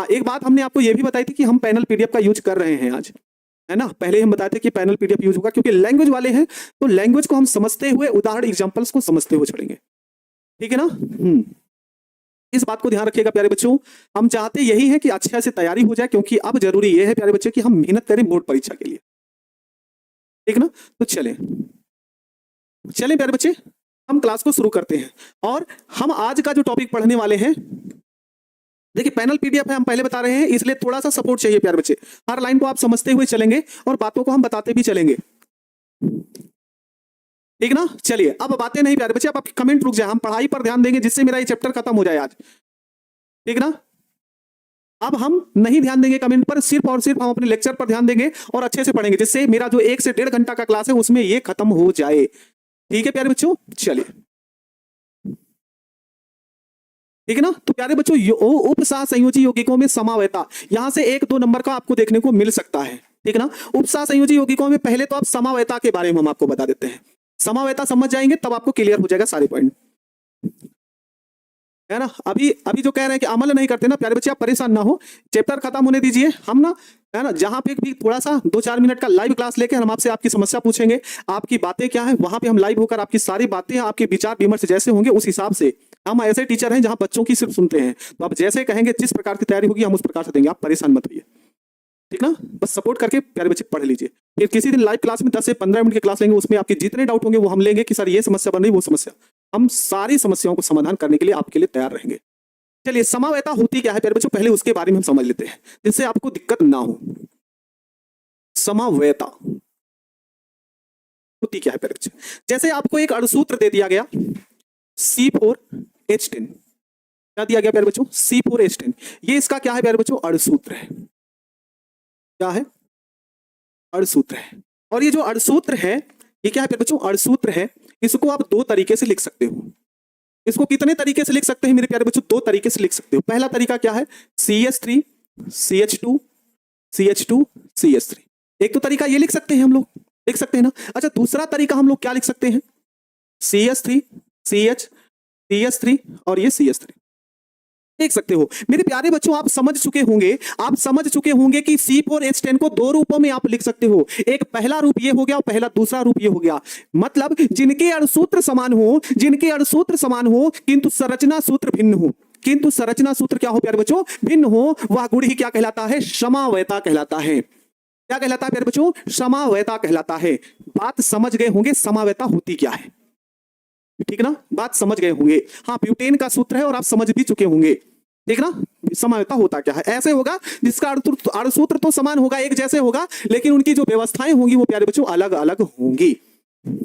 एक बात हमने आपको ये भी बताई थी कि हम पैनल पीडीएफ का यूज कर रहे हैं आज, है ना। पहले हम बताए थे कि पैनल पीडीएफ यूज होगा क्योंकि लैंग्वेज वाले हैं, तो लैंग्वेज को हम समझते हुए, उदाहरण एग्जांपल्स को समझते हुए छोड़ेंगे, ठीक है ना। इस बात को ध्यान रखिएगा प्यारे बच्चों। हम चाहते यही है कि अच्छे से तैयारी हो जाए, क्योंकि अब जरूरी यह है प्यारे बच्चों कि हम मेहनत करें बोर्ड परीक्षा के लिए, ठीक ना। तो चलें प्यारे बच्चे, हम क्लास को शुरू करते हैं। और हम आज का जो टॉपिक पढ़ने वाले हैं, देखिए पैनल पीडीएफ है, हम पहले बता रहे हैं, इसलिए थोड़ा सा सपोर्ट चाहिए प्यारे बच्चे। हर लाइन को आप समझते हुए चलेंगे और बातों को हम बताते भी चलेंगे, ठीक ना। चलिए अब बातें नहीं प्यारे बच्चे, अब आपकी कमेंट रुक जाए, हम पढ़ाई पर ध्यान देंगे जिससे मेरा ये चैप्टर खत्म हो जाए आज, ठीक ना। अब हम नहीं ध्यान देंगे कमेंट पर, सिर्फ और सिर्फ हम अपने लेक्चर पर ध्यान देंगे और अच्छे से पढ़ेंगे, जिससे मेरा जो 1 से 1.5 घंटा का क्लास है उसमें ये खत्म हो जाए, ठीक है प्यारे बच्चों। चलिए ठीक है ना। तो प्यारे बच्चों, उपसह संयोजी यौगिकों में समावयता, यहां से 1-2 नंबर का आपको देखने को मिल सकता है, ठीक है ना। उपसह संयोजी यौगिकों में पहले तो आप समावयता के बारे में हम आपको बता देते हैं। समावयता समझ जाएंगे तब आपको क्लियर हो जाएगा सारे पॉइंट, है ना। अभी जो कह रहे हैं कि अमल नहीं करते ना प्यारे बच्चे, आप परेशान ना हो, चैप्टर खत्म होने दीजिए, हम ना, है ना, जहां पे भी थोड़ा सा 2-4 मिनट का लाइव क्लास लेके हम आपसे आपकी समस्या पूछेंगे, आपकी बातें क्या है, वहां पे हम लाइव होकर आपकी सारी बातें, आपके विचार विमर्श जैसे होंगे उस हिसाब से, हम ऐसे टीचर हैं जहां बच्चों की सिर्फ सुनते हैं, तो आप जैसे कहेंगे जिस प्रकार की तैयारी होगी हम उस प्रकार से देंगे, आप परेशान मत होइए, ठीक ना। बस सपोर्ट करके प्यारे बच्चे पढ़ लीजिए। फिर किसी दिन लाइव क्लास में 10 से 15 मिनट की क्लास लेंगे, उसमें आपके जितने डाउट होंगे वो हम लेंगे कि सर ये समस्या बन रही, वो समस्या, हम सारी समस्याओं को समाधान करने के लिए आपके लिए तैयार रहेंगे। चलिए समावयता होती क्या है प्यारे बच्चों, पहले उसके बारे में हम समझ लेते हैं जिससे आपको दिक्कत ना हो। समावयता होती क्या है प्यारे बच्चों, जैसे आपको एक अणुसूत्र दे दिया गया C4H10, क्या दिया गया प्यारे बच्चों, C4H10, ये इसका क्या है प्यारे बच्चों, अणुसूत्र है, क्या है, अणुसूत्र है। और ये जो अणुसूत्र है ये क्या है प्यारे बच्चों, अणुसूत्र है, इसको आप 2 तरीके से लिख सकते हो। इसको कितने तरीके से लिख सकते हैं मेरे प्यारे बच्चों, 2 तरीके से लिख सकते हो। पहला तरीका क्या है, CH3 CH2 CH2 CH3, एक तो तरीका ये लिख सकते हैं हम लोग, लिख सकते हैं ना। अच्छा दूसरा तरीका हम लोग क्या लिख सकते हैं, CH3 CH CH3 और ये CH3 देख सकते हो। मेरे प्यारे बच्चों आप समझ चुके होंगे कि C4H10 को 2 रूपों में आप लिख सकते हो, एक पहला रूप ये हो गया और पहला दूसरा रूप ये हो गया। मतलब जिनके अणुसूत्र समान हो किंतु संरचना सूत्र भिन्न हो, किंतु संरचना सूत्र क्या हो प्यारे बच्चों, भिन्न हो, वह गुण ही क्या कहलाता है, समावयता कहलाता है। क्या कहलाता है प्यारे बच्चों, समावयता कहलाता है। बात समझ गए होंगे समावयता होती क्या है, ठीक ना, बात समझ गए होंगे। हाँ ब्यूटेन का सूत्र है और आप समझ भी चुके होंगे, ठीक ना। समावयता होता क्या है, ऐसे होगा जिसका अणुसूत्र तो समान होगा, एक जैसे होगा, लेकिन उनकी जो व्यवस्थाएं होंगी वो प्यारे बच्चों अलग अलग होंगी,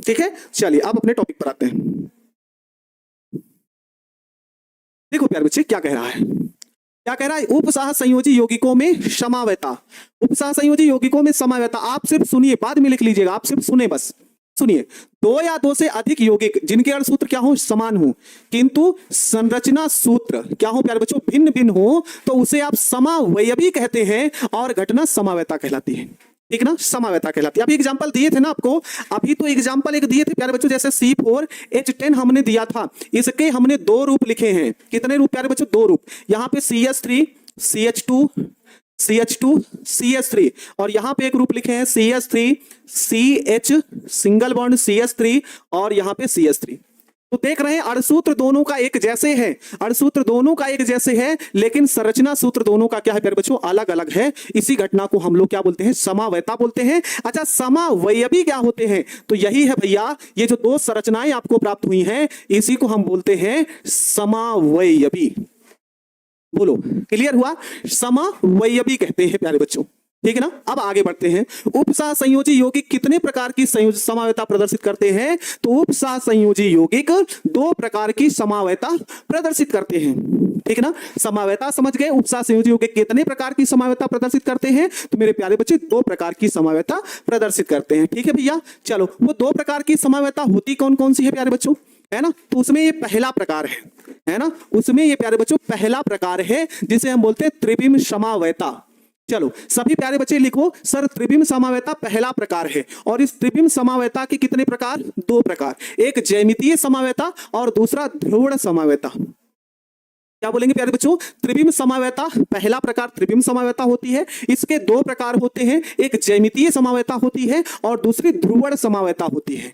ठीक है। चलिए अब अपने टॉपिक पर आते हैं। देखो प्यारे बच्चे क्या कह रहा है, उपसह संयोजी यौगिकों में समावयता, उपसह संयोजी यौगिकों में समावयता। आप सिर्फ सुनिए, बाद में लिख लीजिएगा, आप सिर्फ सुने, बस सुनिए। 2 या 2 से अधिक यौगिक जिनके अणुसूत्र क्या हो, समान हो, किंतु संरचना सूत्र क्या हो प्यारे बच्चों, भिन्न भिन्न हो, तो उसे आप समावयवी कहते हैं और घटना समावयता कहलाती है, ठीक ना, समावयता कहलाती है। अभी एग्जांपल दिए थे ना आपको, अभी तो एग्जांपल एक दिए थे प्यारे बच्चों, जैसे C4H10 हमने दिया था, इसके हमने 2 रूप लिखे हैं। कितने रूप प्यारे बच्चों, 2 रूप। यहाँ पे CH3 CH2 CH2 CH3 और यहां पे एक रूप लिखे हैं CH3 CH single bond CH3 और यहां पे CH3। तो देख रहे हैं अणुसूत्र दोनों का एक जैसे है, अणुसूत्र दोनों का एक जैसे है, लेकिन संरचना सूत्र दोनों का क्या है प्यारे बच्चों, अलग अलग है। इसी घटना को हम लोग क्या बोलते हैं, समावयता बोलते हैं। अच्छा समावयवी क्या होते हैं, तो यही है भैया, ये जो 2 संरचनाएं आपको प्राप्त हुई हैं इसी को हम बोलते हैं समावयवी। बोलो क्लियर हुआ, समावयवी कहते हैं प्यारे बच्चों, ठीक है ना। अब आगे बढ़ते हैं। उपसह संयोजी यौगिक कितने प्रकार की समावयता प्रदर्शित करते हैं, तो उपसह संयोजी यौगिक 2 प्रकार की समावयता प्रदर्शित करते हैं, ठीक है ना। समावयता समझ गए, उपसह संयोजी यौगिक कितने प्रकार की समावयता प्रदर्शित करते हैं, तो मेरे प्यारे बच्चे 2 प्रकार की समावयता प्रदर्शित करते हैं, ठीक है भैया। चलो वो 2 प्रकार की समावयता होती कौन कौन सी है प्यारे बच्चों, है ना। तो उसमें ये पहला प्रकार है ना, उसमें ये प्यारे बच्चों पहला प्रकार है जिसे हम बोलते हैं त्रिविम समावयता। चलो सभी प्यारे बच्चे लिखो, सर त्रिविम समावयता पहला प्रकार है। और इस त्रिविम समावयता के कितने प्रकार, 2 प्रकार, एक ज्यामितीय समावयता और दूसरा ध्रुवण समावयता। क्या बोलेंगे प्यारे बच्चों? त्रिविम समावेता, पहला प्रकार त्रिविम समावेता होती है। इसके दो प्रकार होते हैं, एक ज्यामितीय समावेता होती है और दूसरी ध्रुवण समावेता होती है।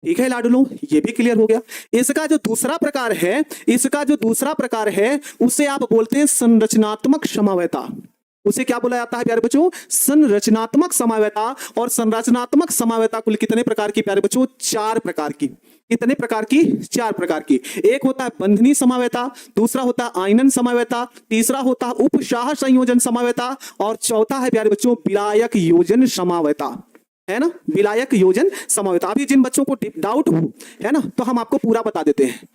ठीक है लाडुलो, ये भी क्लियर हो गया। इसका जो दूसरा प्रकार है उसे आप बोलते हैं संरचनात्मक समावेता। उसे क्या बोला जाता है प्यारे बच्चों? संरचनात्मक समावेता। और संरचनात्मक समावेता कुल कितने प्रकार की प्यारे बच्चों? 4 प्रकार की। कितने प्रकार की? 4 प्रकार की। एक होता है बंधनी समावेता, दूसरा होता है आयनन समावेता, तीसरा होता है उपशाह संयोजन समावेता और चौथा है प्यारे बच्चों विलायक योजन समावेता। है ना, विलायक योजन समावेता। अभी जिन बच्चों को डाउट हो, है ना, तो हम आपको पूरा बता देते हैं।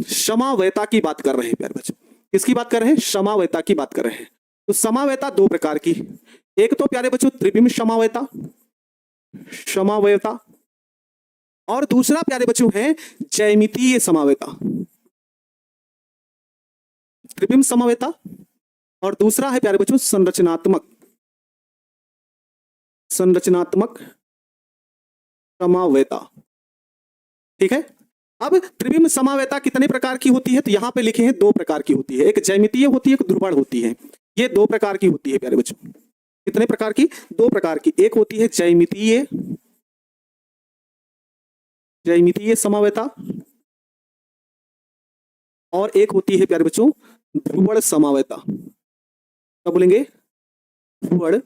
समावेता की बात कर रहे हैं प्यारे बच्चों। किसकी बात कर रहे हैं? समावेता की बात कर रहे हैं। तो समावेता 2 प्रकार की, एक तो प्यारे बच्चों त्रिविम समावेता और दूसरा प्यारे बच्चों है ज्यामितीय समावेता। त्रिविम समावेता और दूसरा है प्यारे बच्चों संरचनात्मक समावेता। ठीक है। अब त्रिविम समावेता कितने प्रकार की होती है? तो यहां पे लिखे हैं 2 प्रकार की होती है, एक ज्यामितीय होती है, एक ध्रुवण होती है। ये 2 प्रकार की होती है प्यारे बच्चों। कितने प्रकार की? 2 प्रकार की। एक होती है ज्यामितीय समावेता और एक होती है प्यारे बच्चों ध्रुवण समावेता। क्या बोलेंगे? ध्रुवण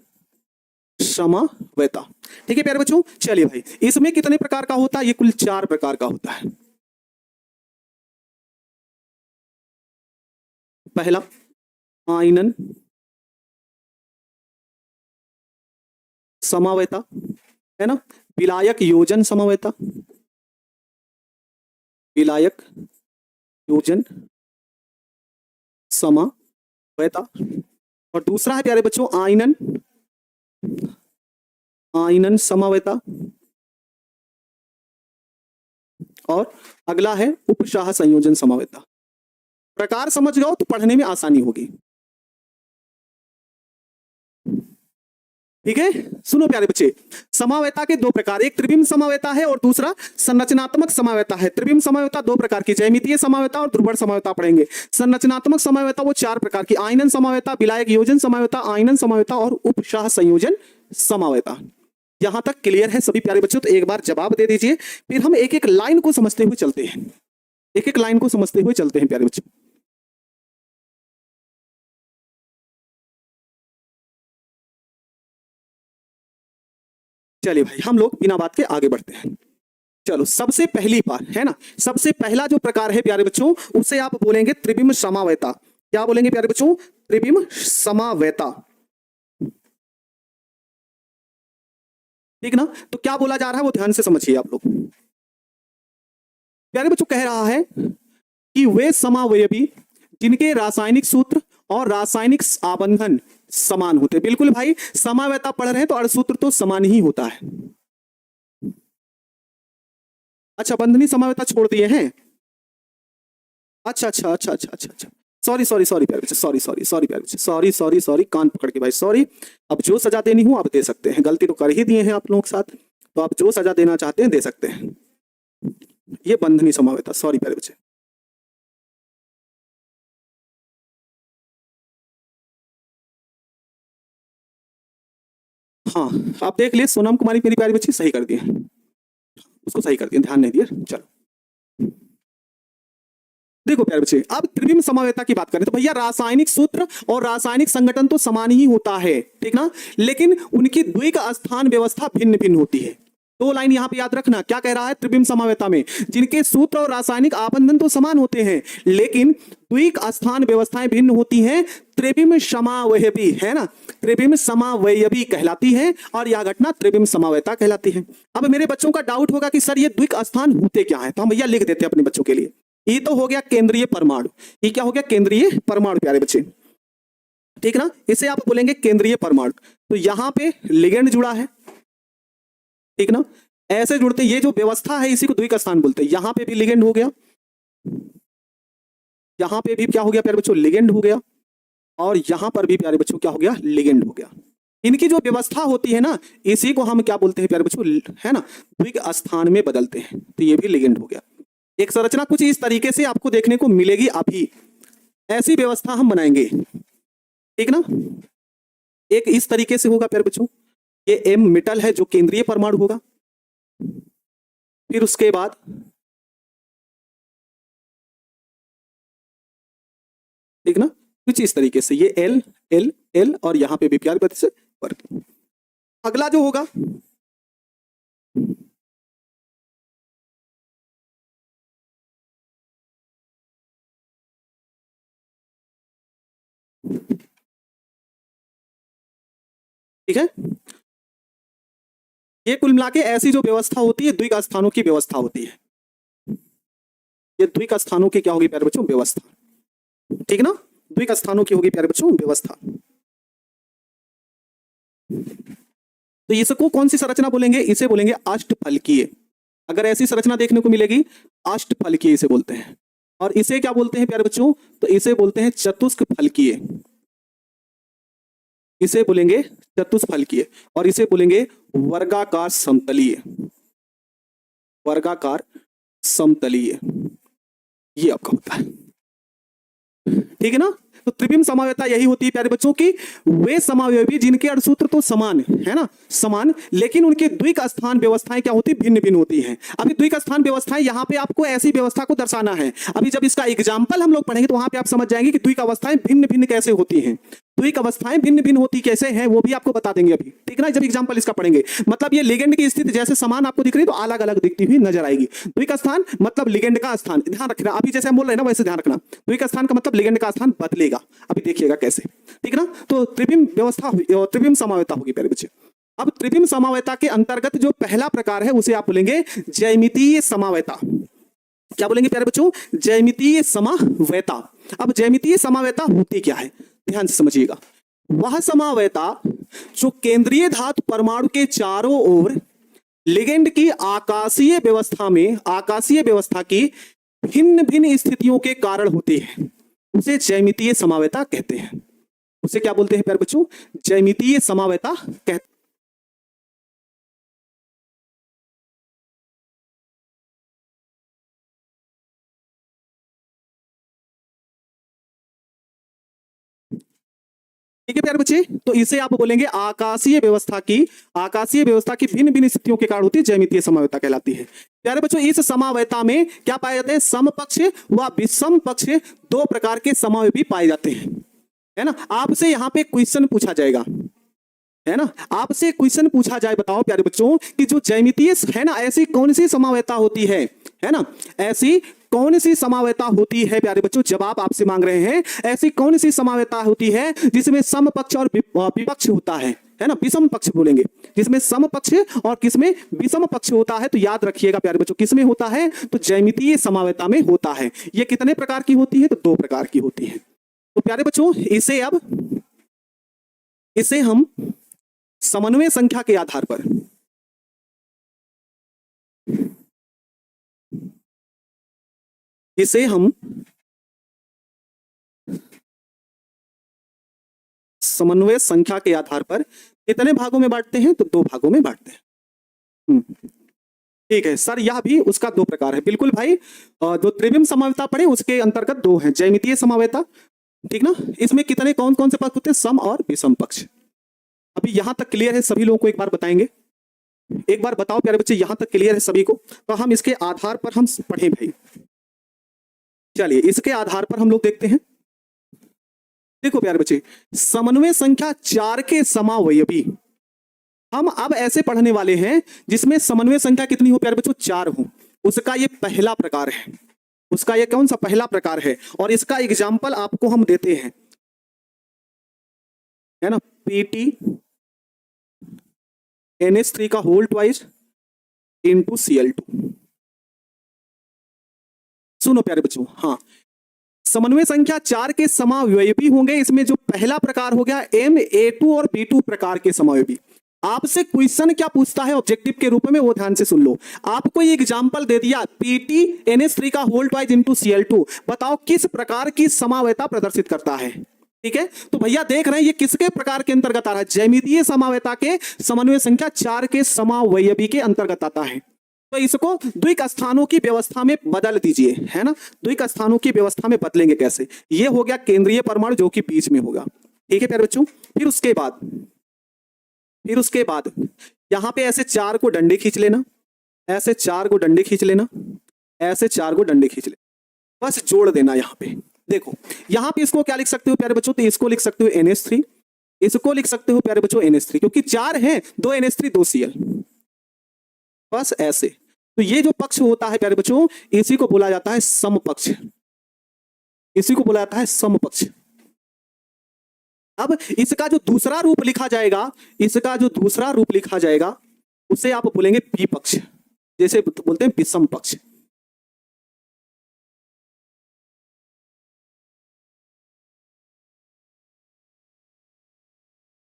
समावेता। ठीक है प्यारे बच्चों। चलिए भाई, इसमें कितने प्रकार का होता है? ये कुल 4 प्रकार का होता है। पहला आयनन समावेता, है ना, विलायक योजन समावेता, विलायक योजन समावेता और दूसरा है प्यारे बच्चों आयनन समावेता और अगला है उपशाह संयोजन समावेता। प्रकार समझ गए तो पढ़ने में आसानी होगी। ठीक है। सुनो प्यारे बच्चे, समावेता के 2 प्रकार, एक त्रिविम समावेता है और दूसरा संरचनात्मक समावेता है। त्रिविम समावेता 2 प्रकार की, ज्यामितीय समावेता और ध्रुवण समावेता पढ़ेंगे। संरचनात्मक समावेता वो 4 प्रकार की, आयनन समावेता, विलायक योजन समावेता, आयनन समावेता और उपशाह संयोजन समावेता। यहां तक क्लियर है सभी प्यारे बच्चों? तो एक बार जवाब दे दीजिए, फिर हम एक एक लाइन को समझते हुए चलते हैं। एक एक लाइन को समझते हुए चलते हैं प्यारे बच्चों। चलिए भाई, हम लोग बिना बात के आगे बढ़ते हैं। चलो, सबसे पहली बात है ना, सबसे पहला जो प्रकार है प्यारे बच्चों उसे आप बोलेंगे त्रिविम समावेता। क्या बोलेंगे प्यारे बच्चों? त्रिविम समावेता। ठीक ना? तो क्या बोला जा रहा है वो ध्यान से समझिए आप लोग। प्यारे बच्चों कह रहा है कि वे समावयवी जिनके रासायनिक सूत्र और रासायनिक आबंधन समान होते। बिल्कुल भाई, समावेता पढ़ रहे हैं तो अणुसूत्र तो समान ही होता है। अच्छा, बंधनी समावेता छोड़ दिए हैं। अच्छा अच्छा अच्छा अच्छा अच्छा अच्छा, सॉरी सॉरी सॉरी प्यारे बच्चे, सॉरी सॉरी सॉरी प्यारे बच्चे, सॉरी सॉरी सॉरी, कान पकड़ के भाई सॉरी। अब जो सजा देनी हो आप दे सकते हैं, गलती तो कर ही दिए हैं आप लोगों के साथ, तो आप जो सजा देना चाहते हैं दे सकते हैं। ये बंधनी समावेता, सॉरी प्यारे बच्चे। हाँ, आप देख लिए सोनम कुमारी मेरी प्यारी बच्ची सही कर दिए, उसको सही कर दिए, ध्यान नहीं दिया। चलो देखो प्यारे बच्चे, अब त्रिविम समावेता की बात करें तो भैया रासायनिक सूत्र और रासायनिक संगठन तो समान ही होता है, ठीक ना, लेकिन उनकी द्विक स्थान व्यवस्था भिन्न भिन्न होती है। 2 लाइन यहां पे याद रखना, क्या कह रहा है त्रिविम समावेता में? जिनके सूत्र और रासायनिक आबंधन तो समान होते हैं लेकिन द्विक स्थान व्यवस्थाएं भिन्न होती हैं। त्रिविम समावयवी, है ना, त्रिविम समावयवी कहलाती है और यह घटना त्रिविम समावेता कहलाती है। अब मेरे बच्चों का डाउट होगा कि सर ये द्विक स्थान होते क्या है, तो हम भैया लिख देते हैं अपने बच्चों के लिए। ये तो हो गया केंद्रीय परमाणु, ये क्या हो गया? केंद्रीय परमाणु प्यारे बच्चे, ठीक ना, इसे आप बोलेंगे केंद्रीय परमाणु। तो यहां पे लिगेंड जुड़ा है, ठीक ना, ऐसे जुड़ते, ये जो व्यवस्था है इसी को द्विक स्थान बोलते हैं। यहां पे भी लिगेंड हो गया, यहां पे भी क्या हो गया प्यारे बच्चों? लिगेंड हो गया, और यहां पर भी प्यारे बच्चों क्या हो गया? लिगेंड हो गया। इनकी जो व्यवस्था होती है ना, इसी को हम क्या बोलते हैं प्यारे बच्चों? है ना, द्विक स्थान में बदलते हैं। तो ये भी लिगेंड हो गया। एक संरचना कुछ इस तरीके से आपको देखने को मिलेगी अभी, ऐसी व्यवस्था हम बनाएंगे, ठीक ना। एक इस तरीके से होगा प्यारे बच्चों, ये m मेटल है जो केंद्रीय परमाणु होगा, फिर उसके बाद ठीक ना कुछ इस तरीके से ये L L L और यहां पे भी प्यारे बच्चे से वर्ग। अगला जो होगा ठीक है, ये कुल मिला के ऐसी जो व्यवस्था होती है द्विक स्थानों की व्यवस्था होती है, ये द्विक स्थानों की क्या होगी प्यारे बच्चों व्यवस्था, ठीक ना, द्विक स्थानों की होगी प्यारे बच्चों व्यवस्था। तो इसको कौन सी संरचना बोलेंगे, इसे बोलेंगे अष्टफलकीय। अगर ऐसी संरचना देखने को मिलेगी अष्टफलकीय इसे बोलते हैं। और इसे क्या बोलते हैं प्यारे बच्चों, तो इसे बोलते हैं चतुष्फलकीय, इसे बोलेंगे चतुष्फलकीय, और इसे बोलेंगे वर्गाकार समतलीय, वर्गाकार समतलीय, ये आपका होता है, ठीक है ना। तो त्रिविम समावेता यही होती है प्यारे बच्चों की, वे समावयवी जिनके अणुसूत्र तो समान है ना, समान, लेकिन उनके द्विक स्थान व्यवस्थाएं क्या होती भिन्न भिन्न होती हैं। अभी द्विक स्थान व्यवस्थाएं यहाँ पे आपको ऐसी व्यवस्था को दर्शाना है। अभी जब इसका एग्जाम्पल हम लोग पढ़ेंगे तो वहां पे आप समझ जाएंगे कि द्विक अवस्थाएं भिन्न भिन्न कैसे होती हैं, द्विक अवस्थाएं भिन्न भिन्न होती कैसे हैं वो भी आपको बता देंगे अभी, ठीक ना, जब एग्जांपल इसका पढ़ेंगे। मतलब ये लिगेंड की स्थिति जैसे समान आपको दिख रही है तो अलग अलग दिखती हुई नजर आएगी। द्विक स्थान मतलब लिगेंड का स्थान, ध्यान रखना, अभी जैसे हम बोल रहे हैं ना वैसे ध्यान रखना, द्विक स्थान का मतलब लिगेंड का स्थान बदलेगा, अभी देखिएगा कैसे, ठीक ना। तो त्रिविम व्यवस्था, त्रिविम समावेता होगी प्यारे बच्चे। अब त्रिविम समावेता के अंतर्गत जो पहला प्रकार है उसे आप बोलेंगे ज्यामितीय समावेता। क्या बोलेंगे प्यारे बच्चों, ज्यामितीय समावेता। अब ज्यामितीय समावेता होती क्या है, ध्यान से समझिएगा। वह समावेता जो केंद्रीय धातु परमाणु के चारों ओर लिगेंड की आकाशीय व्यवस्था में, आकाशीय व्यवस्था की भिन्न भिन्न स्थितियों के कारण होती है, उसे ज्यामितीय समावेता कहते हैं। उसे क्या बोलते हैं प्यारे बच्चों, ज्यामितीय समावेता कहते। ठीक है प्यारे बच्चे, तो इसे आप बोलेंगे आकाशीय व्यवस्था की, आकाशीय व्यवस्था की भिन्न भिन्न स्थितियों के कारण होती है, ज्यामितीय समावेता कहलाती है। प्यारे बच्चों इस समावेता में क्या पाए जाते हैं, समपक्ष व विषम पक्ष दो प्रकार के समावेवी पाए जाते हैं, है ना। आपसे यहाँ पे क्वेश्चन पूछा जाएगा, है ना, आपसे क्वेश्चन पूछा जाए, बताओ प्यारे बच्चों कि जो ज्यामितीय है ना, ऐसी कौन सी समावेता होती है ना, ऐसी कौन सी समावेता होती है प्यारे बच्चों, जवाब आपसे मांग रहे हैं, ऐसी कौन सी समावेता होती है जिसमें समपक्ष और विपक्ष होता है ना, विषम पक्ष बोलेंगे, जिसमें समपक्ष और किसमें विषम पक्ष होता है। तो याद रखिएगा प्यारे बच्चों किसमें होता है, तो ज्यामितीय समावेता में होता है। ये कितने प्रकार की होती है, तो दो प्रकार की होती है। तो प्यारे बच्चों इसे हम समन्वय संख्या के आधार पर, इसे हम समन्वय संख्या के आधार पर कितने भागों में बांटते हैं, तो दो भागों में बांटते हैं। ठीक है सर, यह भी उसका दो प्रकार है, बिल्कुल भाई। जो त्रिविम समावेता पढ़े उसके अंतर्गत दो है, ज्यामितीय समावेता, ठीक ना। इसमें कितने कौन कौन से पक्ष होते हैं, सम और विषम पक्ष। अभी यहां तक क्लियर है सभी लोगों को, एक बार बताएंगे, एक बार बताओ प्यारे बच्चे, यहां तक क्लियर है सभी को, तो हम इसके आधार पर हम पढ़ें भाई। चलिए इसके आधार पर हम लोग देखते हैं। देखो प्यारे बच्चे, समन्वय संख्या 4 के समावयवी हम अब ऐसे पढ़ने वाले हैं जिसमें समन्वय संख्या कितनी हो प्यारे बच्चों, 4 हो। उसका ये पहला प्रकार है, उसका ये कौन सा पहला प्रकार है, और इसका एग्जाम्पल आपको हम देते हैं, है ना, Pt NH3 का होल ट्वाइस इंटू Cl2। सुनो प्यारे बच्चों, हाँ, समन्वय संख्या 4 के समावयवी होंगे। इसमें जो पहला प्रकार हो गया Ma2 और B2 प्रकार के समावयवी। आपसे क्वेश्चन क्या पूछता है ऑब्जेक्टिव के रूप में, वो ध्यान से सुन लो। आपको ये एग्जांपल दे दिया Pt NH3 का होल ट्वाइस इंटू Cl2, बताओ किस प्रकार की समावयता प्रदर्शित करता है। ठीक है, तो भैया देख रहे हैं ये किसके प्रकार के अंतर्गत आ रहा है, ज्यामितीय समावयता के समन्वय संख्या 4 के समावयवी के अंतर्गत आता है। तो इसको द्विक स्थानों की व्यवस्था में बदल दीजिए, है ना। द्विक स्थानों की व्यवस्था में बदलेंगे कैसे, ये हो गया केंद्रीय परमाणु जो कि बीच में होगा, ठीक है प्यारे बच्चों। फिर उसके बाद यहां पे ऐसे 4 को डंडे खींच लेना, ऐसे 4 को डंडे खींच लेना, ऐसे 4 को डंडे खींच लेना, बस जोड़ देना। यहां पे देखो, यहां पे इसको क्या लिख सकते हो प्यारे बच्चों, तो इसको लिख सकते हो NH3, इसको लिख सकते हो प्यारे बच्चों NH3, क्योंकि 4 हैं, 2 NH3 2 Cl, बस ऐसे। तो ये जो पक्ष होता है प्यारे बच्चों, इसी को बोला जाता है समपक्ष, इसी को बोला जाता है समपक्ष। अब इसका जो दूसरा रूप लिखा जाएगा, इसका जो दूसरा रूप लिखा जाएगा उसे आप बोलेंगे विपक्ष, जैसे बोलते हैं विषम पक्ष।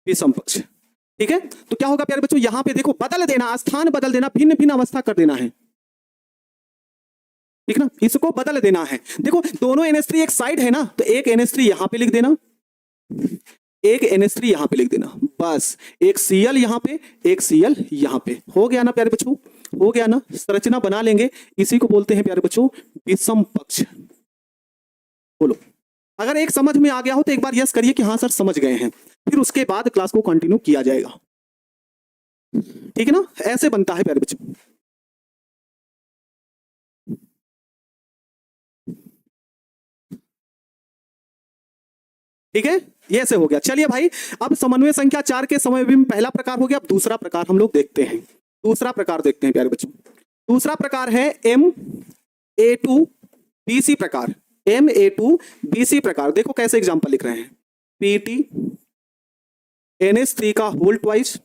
विषम पक्ष, ठीक है। तो क्या होगा प्यारे बच्चों, यहां पे देखो बदल देना, स्थान बदल देना, भिन्न भिन्न अवस्था कर देना है, ठीक ना, इसको बदल देना है। देखो दोनों NH3 एक साइड है ना, तो एक NH3 यहां पे लिख देना, एक NH3 यहां पे लिख देना, बस एक Cl यहां पे, एक Cl यहां पे, हो गया ना प्यारे बच्चों, हो गया ना। संरचना बना लेंगे, इसी को बोलते हैं प्यारे बच्चों विषम पक्ष। बोलो, अगर एक समझ में आ गया हो तो एक बार यस करिए कि हाँ सर समझ गए हैं, फिर उसके बाद क्लास को कंटिन्यू किया जाएगा, ठीक है ना। ऐसे बनता है प्यारे बच्चों। ठीक है, ये ऐसे हो गया। चलिए भाई, अब समन्वय संख्या 4 के समन्वय में पहला प्रकार हो गया। अब दूसरा प्रकार हम लोग देखते हैं, दूसरा प्रकार देखते हैं प्यारे बच्चों। दूसरा प्रकार है MA2BC प्रकार, MA2BC प्रकार। देखो कैसे एग्जांपल लिख रहे हैं, PT NH3 का whole twice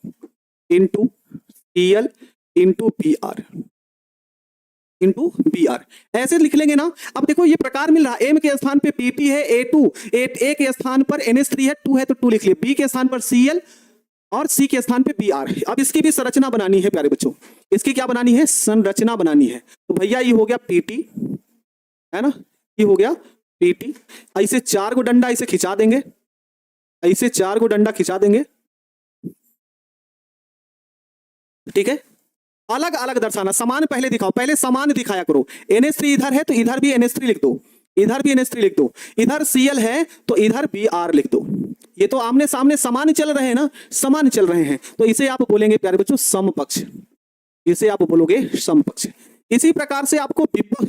into Cl into Br ऐसे लिख लेंगे ना। अब देखो ये प्रकार मिल रहा है, M के स्थान पे PP है, A के स्थान पर NH3 है, 2 है तो 2 लिख लिया, B के स्थान पर Cl और C के स्थान पे Br। अब इसकी भी संरचना बनानी है प्यारे बच्चों, इसकी क्या बनानी है, संरचना बनानी है। तो भैया ये हो गया PT, है ना, ये हो गया PT। ऐसे 4 को डंडा इसे खिंचा देंगे, ऐसे 4 को डंडा खिंचा देंगे, ठीक है। अलग अलग दर्शाना, समान पहले दिखाओ, पहले समान दिखाया करो। NH3 इधर है तो इधर भी NH3 लिख दो, इधर भी NH3 लिख दो, इधर Cl है तो इधर Br लिख दो। ये तो आमने सामने समान चल रहे हैं ना, समान चल रहे हैं, तो इसे आप बोलेंगे प्यारे बच्चों समपक्ष, इसे आप बोलोगे समपक्ष। इसी प्रकार से आपको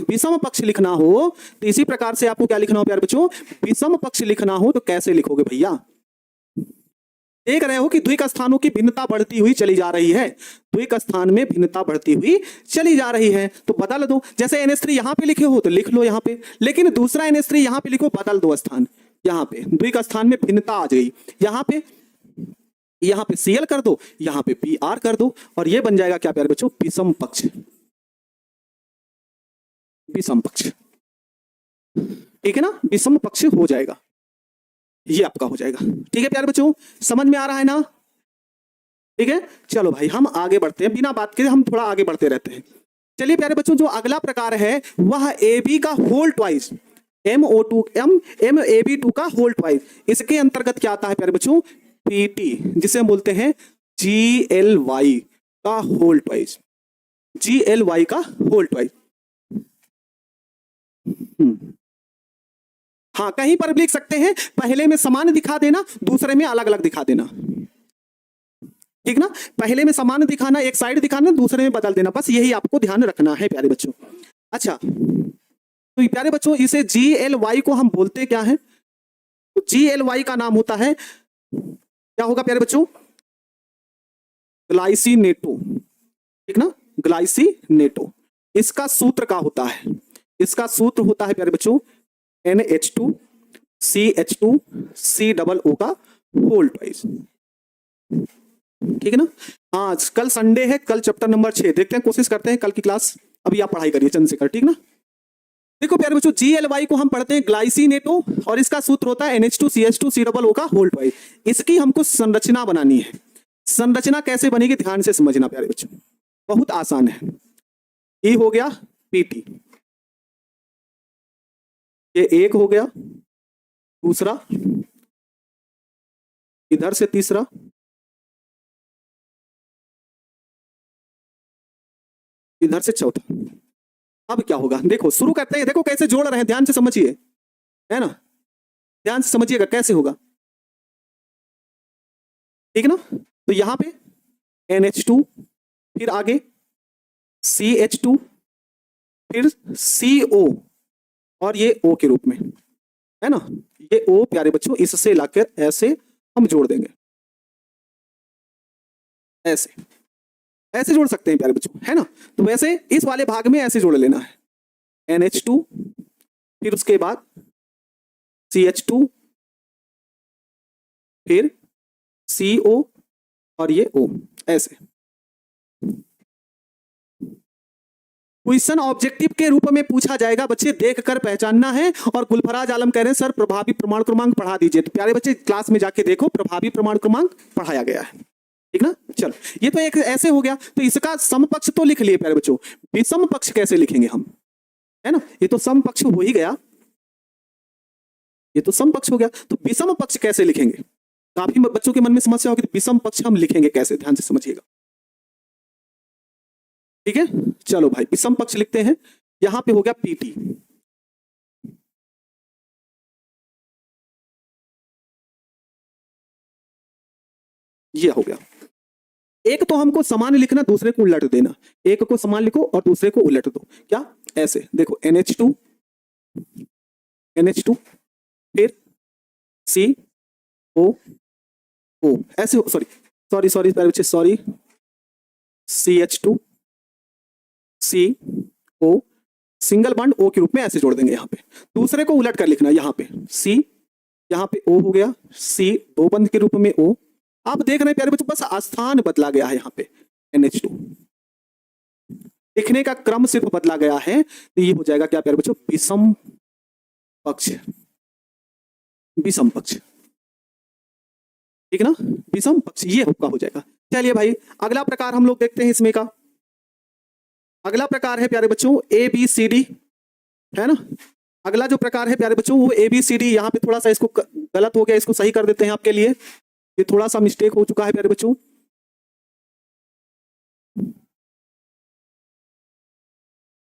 विषम पक्ष लिखना हो तो इसी प्रकार से आपको क्या लिखना हो प्यारे बच्चों, विषम पक्ष लिखना हो तो कैसे लिखोगे भैया। देख रहे हो कि द्विक स्थानों की भिन्नता बढ़ती हुई चली जा रही है, द्विक स्थान में भिन्नता बढ़ती हुई चली जा रही है, तो बदल दो। जैसे NH3 यहां पे लिखे हो तो लिख लो यहां पे, लेकिन दूसरा NH3 यहां पे लिखो, बदल दो स्थान, यहां पे द्विक स्थान में भिन्नता आ गई, यहां पे Cl कर दो, यहां पे Br कर दो, और ये बन जाएगा क्या प्यारे बच्चों, विषम पक्ष, विषम पक्ष, ठीक है ना, विषम पक्ष हो जाएगा, ये आपका हो जाएगा। ठीक है प्यारे बच्चों, समझ में आ रहा है ना, ठीक है। चलो भाई हम आगे बढ़ते हैं, बिना बात के हम थोड़ा आगे बढ़ते रहते हैं। चलिए प्यारे बच्चों, जो अगला प्रकार है वह AB का होल ट्वाइस, MAB2 का होल ट्वाइस। इसके अंतर्गत क्या आता है प्यारे बच्चों, PT, जिसे हम बोलते हैं GLY का होल ट्वाइस, GLY का होल ट्वाइस। हाँ, कहीं पर भी लिख सकते हैं, पहले में समान दिखा देना, दूसरे में अलग अलग दिखा देना, ठीक ना। पहले में समान दिखाना, एक साइड दिखाना, दूसरे में बदल देना, बस यही आपको ध्यान रखना है प्यारे बच्चों। अच्छा, तो प्यारे बच्चों इसे GLY को हम बोलते क्या है, तो GLY का नाम होता है, क्या होगा प्यारे बच्चों, ग्लाइसिनेटो, ठीक ना, ग्लाइसिनेटो। इसका सूत्र क्या होता है, इसका सूत्र होता है प्यारे बच्चों NH2 CH2 COO का होल ट्वाइस, ठीक है ना। हाँ, कल संडे है, कल चैप्टर नंबर 6 देखते हैं, कोशिश करते हैं कल की क्लास, अभी आप पढ़ाई करिए चंद्रशेखर, ठीक ना। देखो प्यारे बच्चों, GLY को हम पढ़ते हैं ग्लाइसिनेटो, और इसका सूत्र होता है NH2 CH2 COO का होल ट्वाइस। इसकी हमको संरचना बनानी है, संरचना कैसे बनेगी ध्यान से समझना प्यारे बच्चों, बहुत आसान है। ये हो गया PT, ये एक हो गया, दूसरा इधर से, तीसरा, इधर से चौथा। अब क्या होगा, देखो शुरू करते हैं, देखो कैसे जोड़ रहे हैं, ध्यान से समझिए, है ना, ध्यान से समझिएगा कैसे होगा, ठीक ना। तो यहां पे NH2, फिर आगे CH2, फिर CO, और ये O के रूप में, है ना। ये O प्यारे बच्चों इससे लाकर ऐसे हम जोड़ देंगे, ऐसे ऐसे जोड़ सकते हैं प्यारे बच्चों, है ना। तो वैसे इस वाले भाग में ऐसे जोड़ लेना है, NH2, फिर उसके बाद CH2, फिर CO, और ये O, ऐसे। क्वेश्चन ऑब्जेक्टिव के रूप में पूछा जाएगा, बच्चे देखकर पहचानना है। और गुलफराज आलम कह रहे हैं सर प्रभावी प्रमाण क्रमांक पढ़ा दीजिए। तो प्यारे बच्चे क्लास में जाके देखो, प्रभावी प्रमाण क्रमांक पढ़ाया गया है, ठीक ना। चलो ये तो एक ऐसे हो गया। तो इसका समपक्ष तो लिख लिए प्यारे बच्चों, विषम पक्ष कैसे लिखेंगे हम, है ना। ये तो समपक्ष हो ही गया, ये तो समपक्ष हो गया। तो विषम पक्ष कैसे लिखेंगे, काफी बच्चों के मन में समस्या होगी, तो विषम पक्ष हम लिखेंगे कैसे, ध्यान से समझिएगा, ठीक है। चलो भाई विषम पक्ष लिखते हैं। यहां पे हो गया PT, ये हो गया। एक तो हमको समान लिखना, दूसरे को उलट देना। एक को समान लिखो और दूसरे को उलट दो, क्या ऐसे देखो, NH2, फिर CO, ऐसे, सॉरी बच्चे, sorry, CH2, CO, single bond O के रूप में ऐसे जोड़ देंगे। यहां पे दूसरे को उलट कर लिखना, यहां पे C, यहां पे O हो गया, C दो बंद के रूप में O। आप देख रहे हैं प्यारे बच्चों, बस स्थान बदला गया है, यहाँ पे NH2 लिखने का क्रम सिर्फ बदला गया है। तो ये हो जाएगा क्या प्यारे बच्चों, विषम पक्ष, विषम पक्ष, ठीक ना, विषम पक्ष ये होगा, हो जाएगा। चलिए भाई अगला प्रकार हम लोग देखते हैं इसमें का। अगला प्रकार है प्यारे बच्चों ABCD, है ना। अगला जो प्रकार है प्यारे बच्चों वो ABCD। यहाँ पे थोड़ा सा इसको गलत हो गया, इसको सही कर देते हैं आपके लिए, ये थोड़ा सा मिस्टेक हो चुका है प्यारे बच्चों,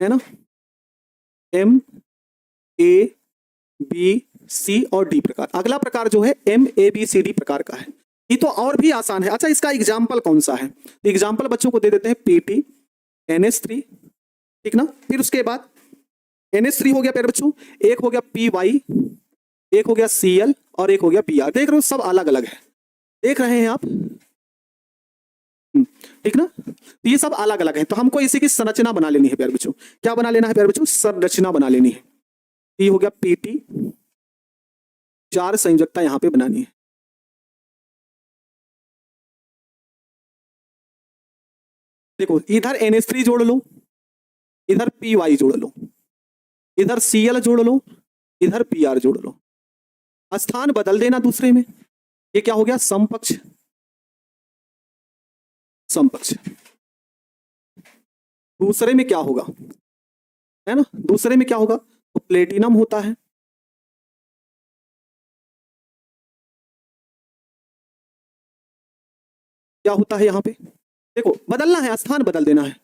है ना। MABC और D प्रकार। अगला प्रकार जो है MABCD प्रकार का है, ये तो और भी आसान है। अच्छा इसका एग्जाम्पल कौन सा है, तो एग्जाम्पल बच्चों को दे देते हैं PT, NH3, ठीक ना। फिर उसके बाद NH3 हो गया प्यारे बच्चों, एक हो गया PY, एक हो गया Cl, और एक हो गया Br। देख रहे हो सब अलग अलग है, देख रहे हैं आप, ठीक ना। तो ये सब अलग अलग है, तो हमको इसी की संरचना बना लेनी है प्यारे बच्चों। क्या बना लेना है प्यारे बच्चों, संरचना बना लेनी है। ये हो गया PT, 4 संयोजकता यहां पे बनानी है। देखो इधर NH3 जोड़ लो, इधर PY जोड़ लो, इधर Cl जोड़ लो, इधर Br जोड़ लो, स्थान बदल देना दूसरे में। ये क्या हो गया, समपक्ष, समपक्ष। दूसरे में क्या होगा, है ना, दूसरे में क्या होगा, तो प्लेटिनम होता है, क्या होता है यहां पे, देखो बदलना है, स्थान बदल देना है।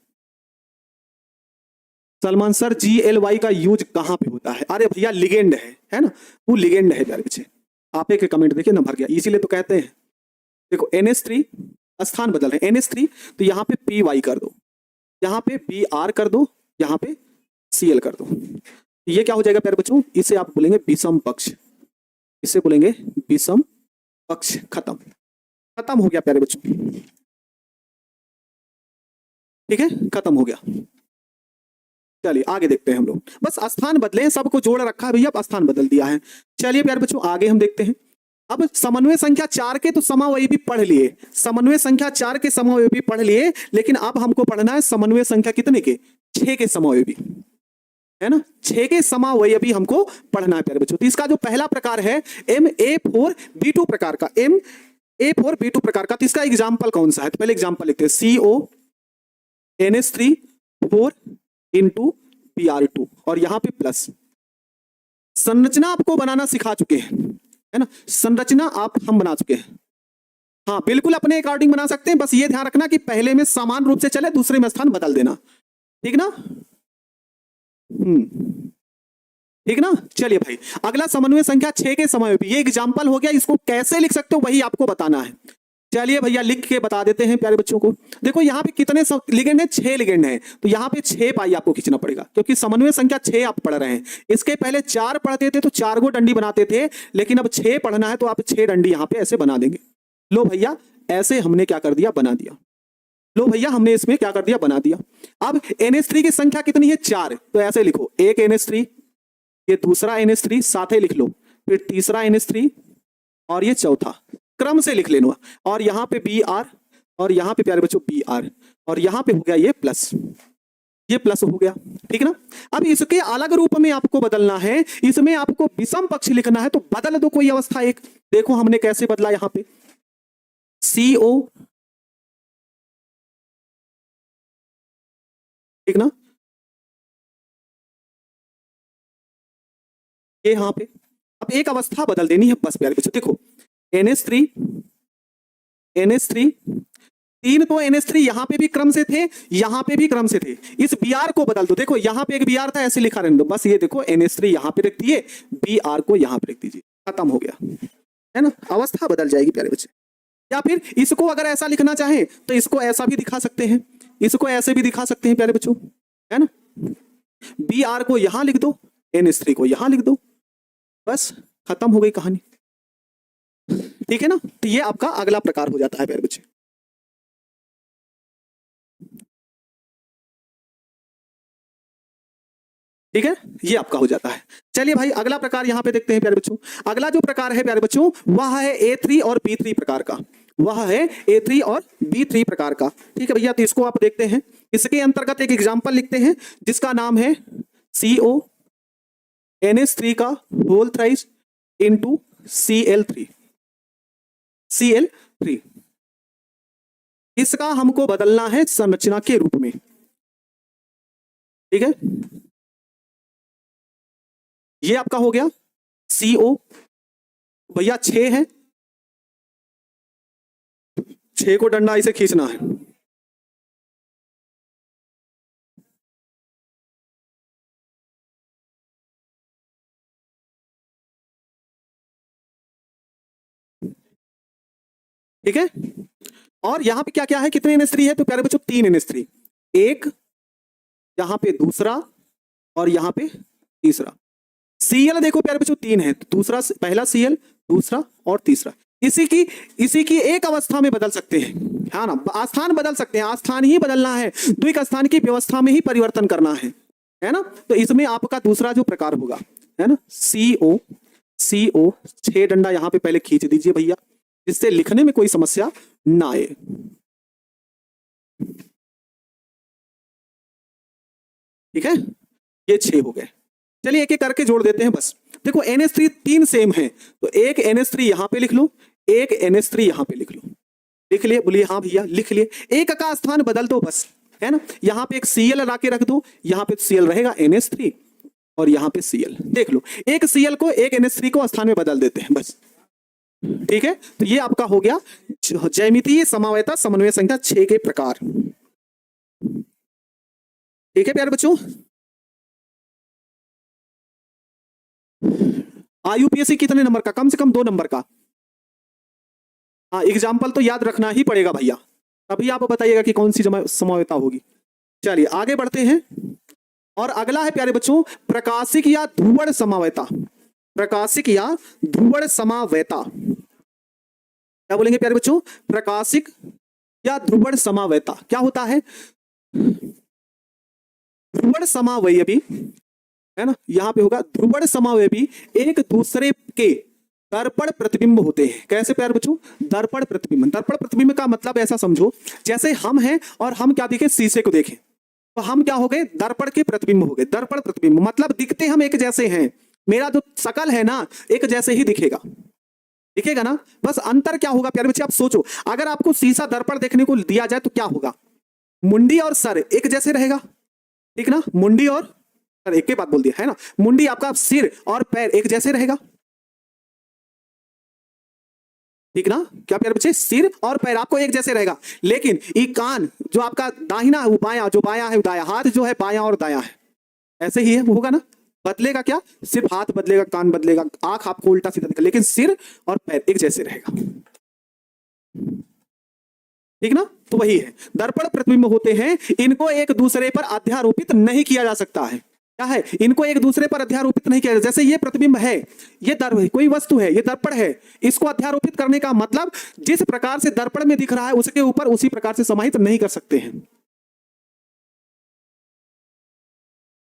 सलमान सर GLY का यूज कहां पे होता है, अरे भैया लिगेंड है ना, वो लिगेंड है प्यारे बच्चे। आप एक कमेंट देखिए ना भर गया, इसीलिए तो कहते हैं। देखो NH3 स्थान बदल रहे हैं, NH3 तो यहाँ पे PY कर दो, यहाँ पे Br कर दो, यहाँ पे Cl कर दो। ये क्या हो जाएगा प्यारे बच्चों, इसे आप बोलेंगे विषम पक्ष, इसे बोलेंगे विषम पक्ष। खत्म, खत्म हो गया प्यारे बच्चों, ठीक है, खत्म हो गया। चलिए आगे देखते हैं हम लोग, बस स्थान बदले, सबको जोड़ रखा है भैया, अब स्थान बदल दिया है। चलिए प्यारे बच्चों आगे हम देखते हैं। अब समन्वय संख्या 4 के तो समावयवी भी पढ़ लिए, समन्वय संख्या 4 के समावयवी भी पढ़ लिए, लेकिन अब हमको पढ़ना है समन्वय संख्या कितने के, 6 के समावयवी, है ना, 6 के समावयवी हमको पढ़ना है प्यारे बच्चों। तो इसका जो पहला प्रकार है MA4B2 प्रकार का, MA4B2 प्रकार का। तो इसका एग्जाम्पल कौन सा है, तो पहले एग्जाम्पल लिखते हैं, CO NH3 4 into Br2, और यहां पे प्लस। संरचना आपको बनाना सिखा चुके हैं, है ना, संरचना हम बना चुके हैं। हाँ बिल्कुल अपने अकॉर्डिंग बना सकते हैं, बस ये ध्यान रखना कि पहले में समान रूप से चले, दूसरे में स्थान बदल देना। ठीक ना? ठीक ना? चलिए भाई, अगला समन्वय संख्या 6 के समायोपी, ये एग्जाम्पल हो गया, इसको कैसे लिख सकते हो वही आपको बताना है। चलिए भैया लिख के बता देते हैं प्यारे बच्चों को। देखो यहाँ पे कितने लिगेंड है, 6 लिगेंड है, तो यहाँ पे 6 पाई आपको खींचना पड़ेगा, क्योंकि समन्वय संख्या 6 आप पढ़ रहे हैं। इसके पहले 4 पढ़ते थे तो 4 गो डंडी बनाते थे, लेकिन अब 6 पढ़ना है तो आप 6 डंडी यहाँ पे ऐसे बना देंगे। लो भैया ऐसे हमने क्या कर दिया, बना दिया। लो भैया हमने इसमें क्या कर दिया, बना दिया। अब NH3 की संख्या कितनी है, 4, तो ऐसे लिखो, एक NH3, ये दूसरा NH3 साथ ही लिख लो, फिर तीसरा NH3 और ये चौथा, क्रम से लिख लेना। और यहाँ पे Br और यहाँ पे प्यारे बच्चों Br, और यहाँ पे हो गया ये प्लस, ये प्लस हो गया, ठीक ना? अब इसके अलग रूप में आपको बदलना है, इसमें आपको विषम पक्ष लिखना है, तो बदल दो कोई अवस्था एक। देखो हमने कैसे बदला, यहाँ पे CO, ठीक ना? ये यहाँ पे अब एक अवस्था बदल देनी है बस प्यारे बच्चों। देखो NH3 तीन तो NH3 यहाँ पे भी क्रम से थे, यहाँ पे भी क्रम से थे, इस Br को बदल दो। देखो यहाँ पे एक Br था, ऐसे लिखा रहने दो बस। ये देखो NH3 यहाँ पे रख दिए, Br को यहाँ पे रख दीजिए, खत्म हो गया, है ना? अवस्था बदल जाएगी प्यारे बच्चे। या फिर इसको अगर ऐसा लिखना चाहे तो इसको ऐसा भी दिखा सकते हैं, इसको ऐसे भी दिखा सकते हैं प्यारे बच्चों, है ना? Br को यहां लिख दो, NH3 को यहां लिख दो, बस खत्म हो गई कहानी, ठीक है ना? तो ये आपका अगला प्रकार हो जाता है प्यारे बच्चे। ठीक है, ये आपका हो जाता है। चलिए भाई अगला प्रकार यहां पे देखते हैं प्यारे बच्चों। अगला जो प्रकार है प्यारे बच्चों, वह है A3 और B3 प्रकार का, वह है A3 और B3 प्रकार का। ठीक है भैया, तो इसको आप देखते हैं। इसके अंतर्गत एक एग्जांपल लिखते हैं जिसका नाम है CO NH3 का होल थ्राइस इंटू Cl3, इसका हमको बदलना है संरचना के रूप में, ठीक है? ये आपका हो गया CO, भैया 6 है, 6 को डंडा इसे खींचना है, ठीक है? और यहां पे क्या क्या है, कितने NH3 है, तो प्यारे बच्चों 3 NH3, एक यहां पे दूसरा और यहां पे तीसरा। Cl देखो प्यारे बच्चों 3 है, तो दूसरा, पहला Cl, दूसरा और तीसरा। इसी की एक अवस्था में बदल सकते हैं, है ना? आस्थान बदल सकते हैं, आस्थान ही बदलना है, द्विक स्थान की व्यवस्था में ही परिवर्तन करना है ना? तो इसमें आपका दूसरा जो प्रकार होगा, है ना, CO 6 डंडा यहां पे पहले खींच दीजिए भैया, जिससे लिखने में कोई समस्या ना आए। ठीक है, ये 6 हो गए। चलिए एक एक करके जोड़ देते हैं बस। देखो NH3 3 सेम है, तो एक NH3 यहां पे लिख लो, एक NH3 यहां पे लिख लो। लिख लिए? बोलिए हाँ भैया लिख लिए। एक का स्थान बदल दो बस, है ना? यहां पे एक Cl ला के रख दो, यहां पे Cl रहेगा NH3 और यहां पे Cl। देख लो, एक Cl को एक NH3 को स्थान में बदल देते हैं बस, ठीक है? तो ये आपका हो गया ज्यामितीय समवायता समन्वय संख्या 6 के प्रकार। ठीक है प्यारे बच्चों, IUPAC कितने नंबर का? कम से कम 2 नंबर का। हाँ, एग्जाम्पल तो याद रखना ही पड़ेगा भैया, तभी आप बताइएगा कि कौन सी समवायता होगी। चलिए आगे बढ़ते हैं, और अगला है प्यारे बच्चों प्रकाशिक या ध्रुवण समवायता। प्रकाशिक या ध्रुवण समवायता, क्या बोलेंगे प्यारे बच्चों? प्रकाशिक या ध्रुवण समवायता क्या होता है? ध्रुवण समवयवी, है ना? यहां पे होगा ध्रुवण समवयवी एक दूसरे के दर्पण प्रतिबिंब होते हैं। कैसे प्यारे बच्चों? दर्पण प्रतिबिंब। दर्पण प्रतिबिंब का मतलब ऐसा समझो, जैसे हम हैं और हम क्या देखें, शीशे को देखें, तो हम क्या हो गए? दर्पण के प्रतिबिंब हो गए। दर्पण प्रतिबिंब मतलब दिखते हम एक जैसे हैं, मेरा जो शकल है ना एक जैसे ही दिखेगा, दिखेगा ना? बस अंतर क्या होगा प्यारे बच्चे, आप सोचो, अगर आपको शीशा दर्पण देखने को दिया जाए तो क्या होगा? मुंडी और सर एक जैसे रहेगा, ठीक ना? मुंडी और सर, एक ही बात बोल दिया, है ना? मुंडी आपका सिर और पैर एक जैसे रहेगा, ठीक ना? क्या प्यारे बच्चे, सिर और पैर आपको एक जैसे रहेगा, लेकिन ये कान जो आपका दाहिना है वो बायां, जो बायां है वो दायां, हाथ जो है बायां और दायां है, ऐसे ही है, वो होगा ना? बदलेगा क्या? सिर्फ हाथ बदलेगा, कान बदलेगा, आंख आपको उल्टा सीधा दिखेगा, लेकिन सिर और पैर एक जैसे रहेगा। ठीक ना? तो वही है, दर्पण प्रतिबिंब होते हैं, इनको एक दूसरे पर अध्यारोपित नहीं किया जा सकता है। क्या है? इनको एक दूसरे पर अध्यारोपित नहीं किया। जैसे ये प्रतिबिंब है, ये कोई वस्तु है, ये दर्पण है, इसको अध्यारोपित करने का मतलब जिस प्रकार से दर्पण में दिख रहा है उसके ऊपर उसी प्रकार से समाहित नहीं कर सकते हैं।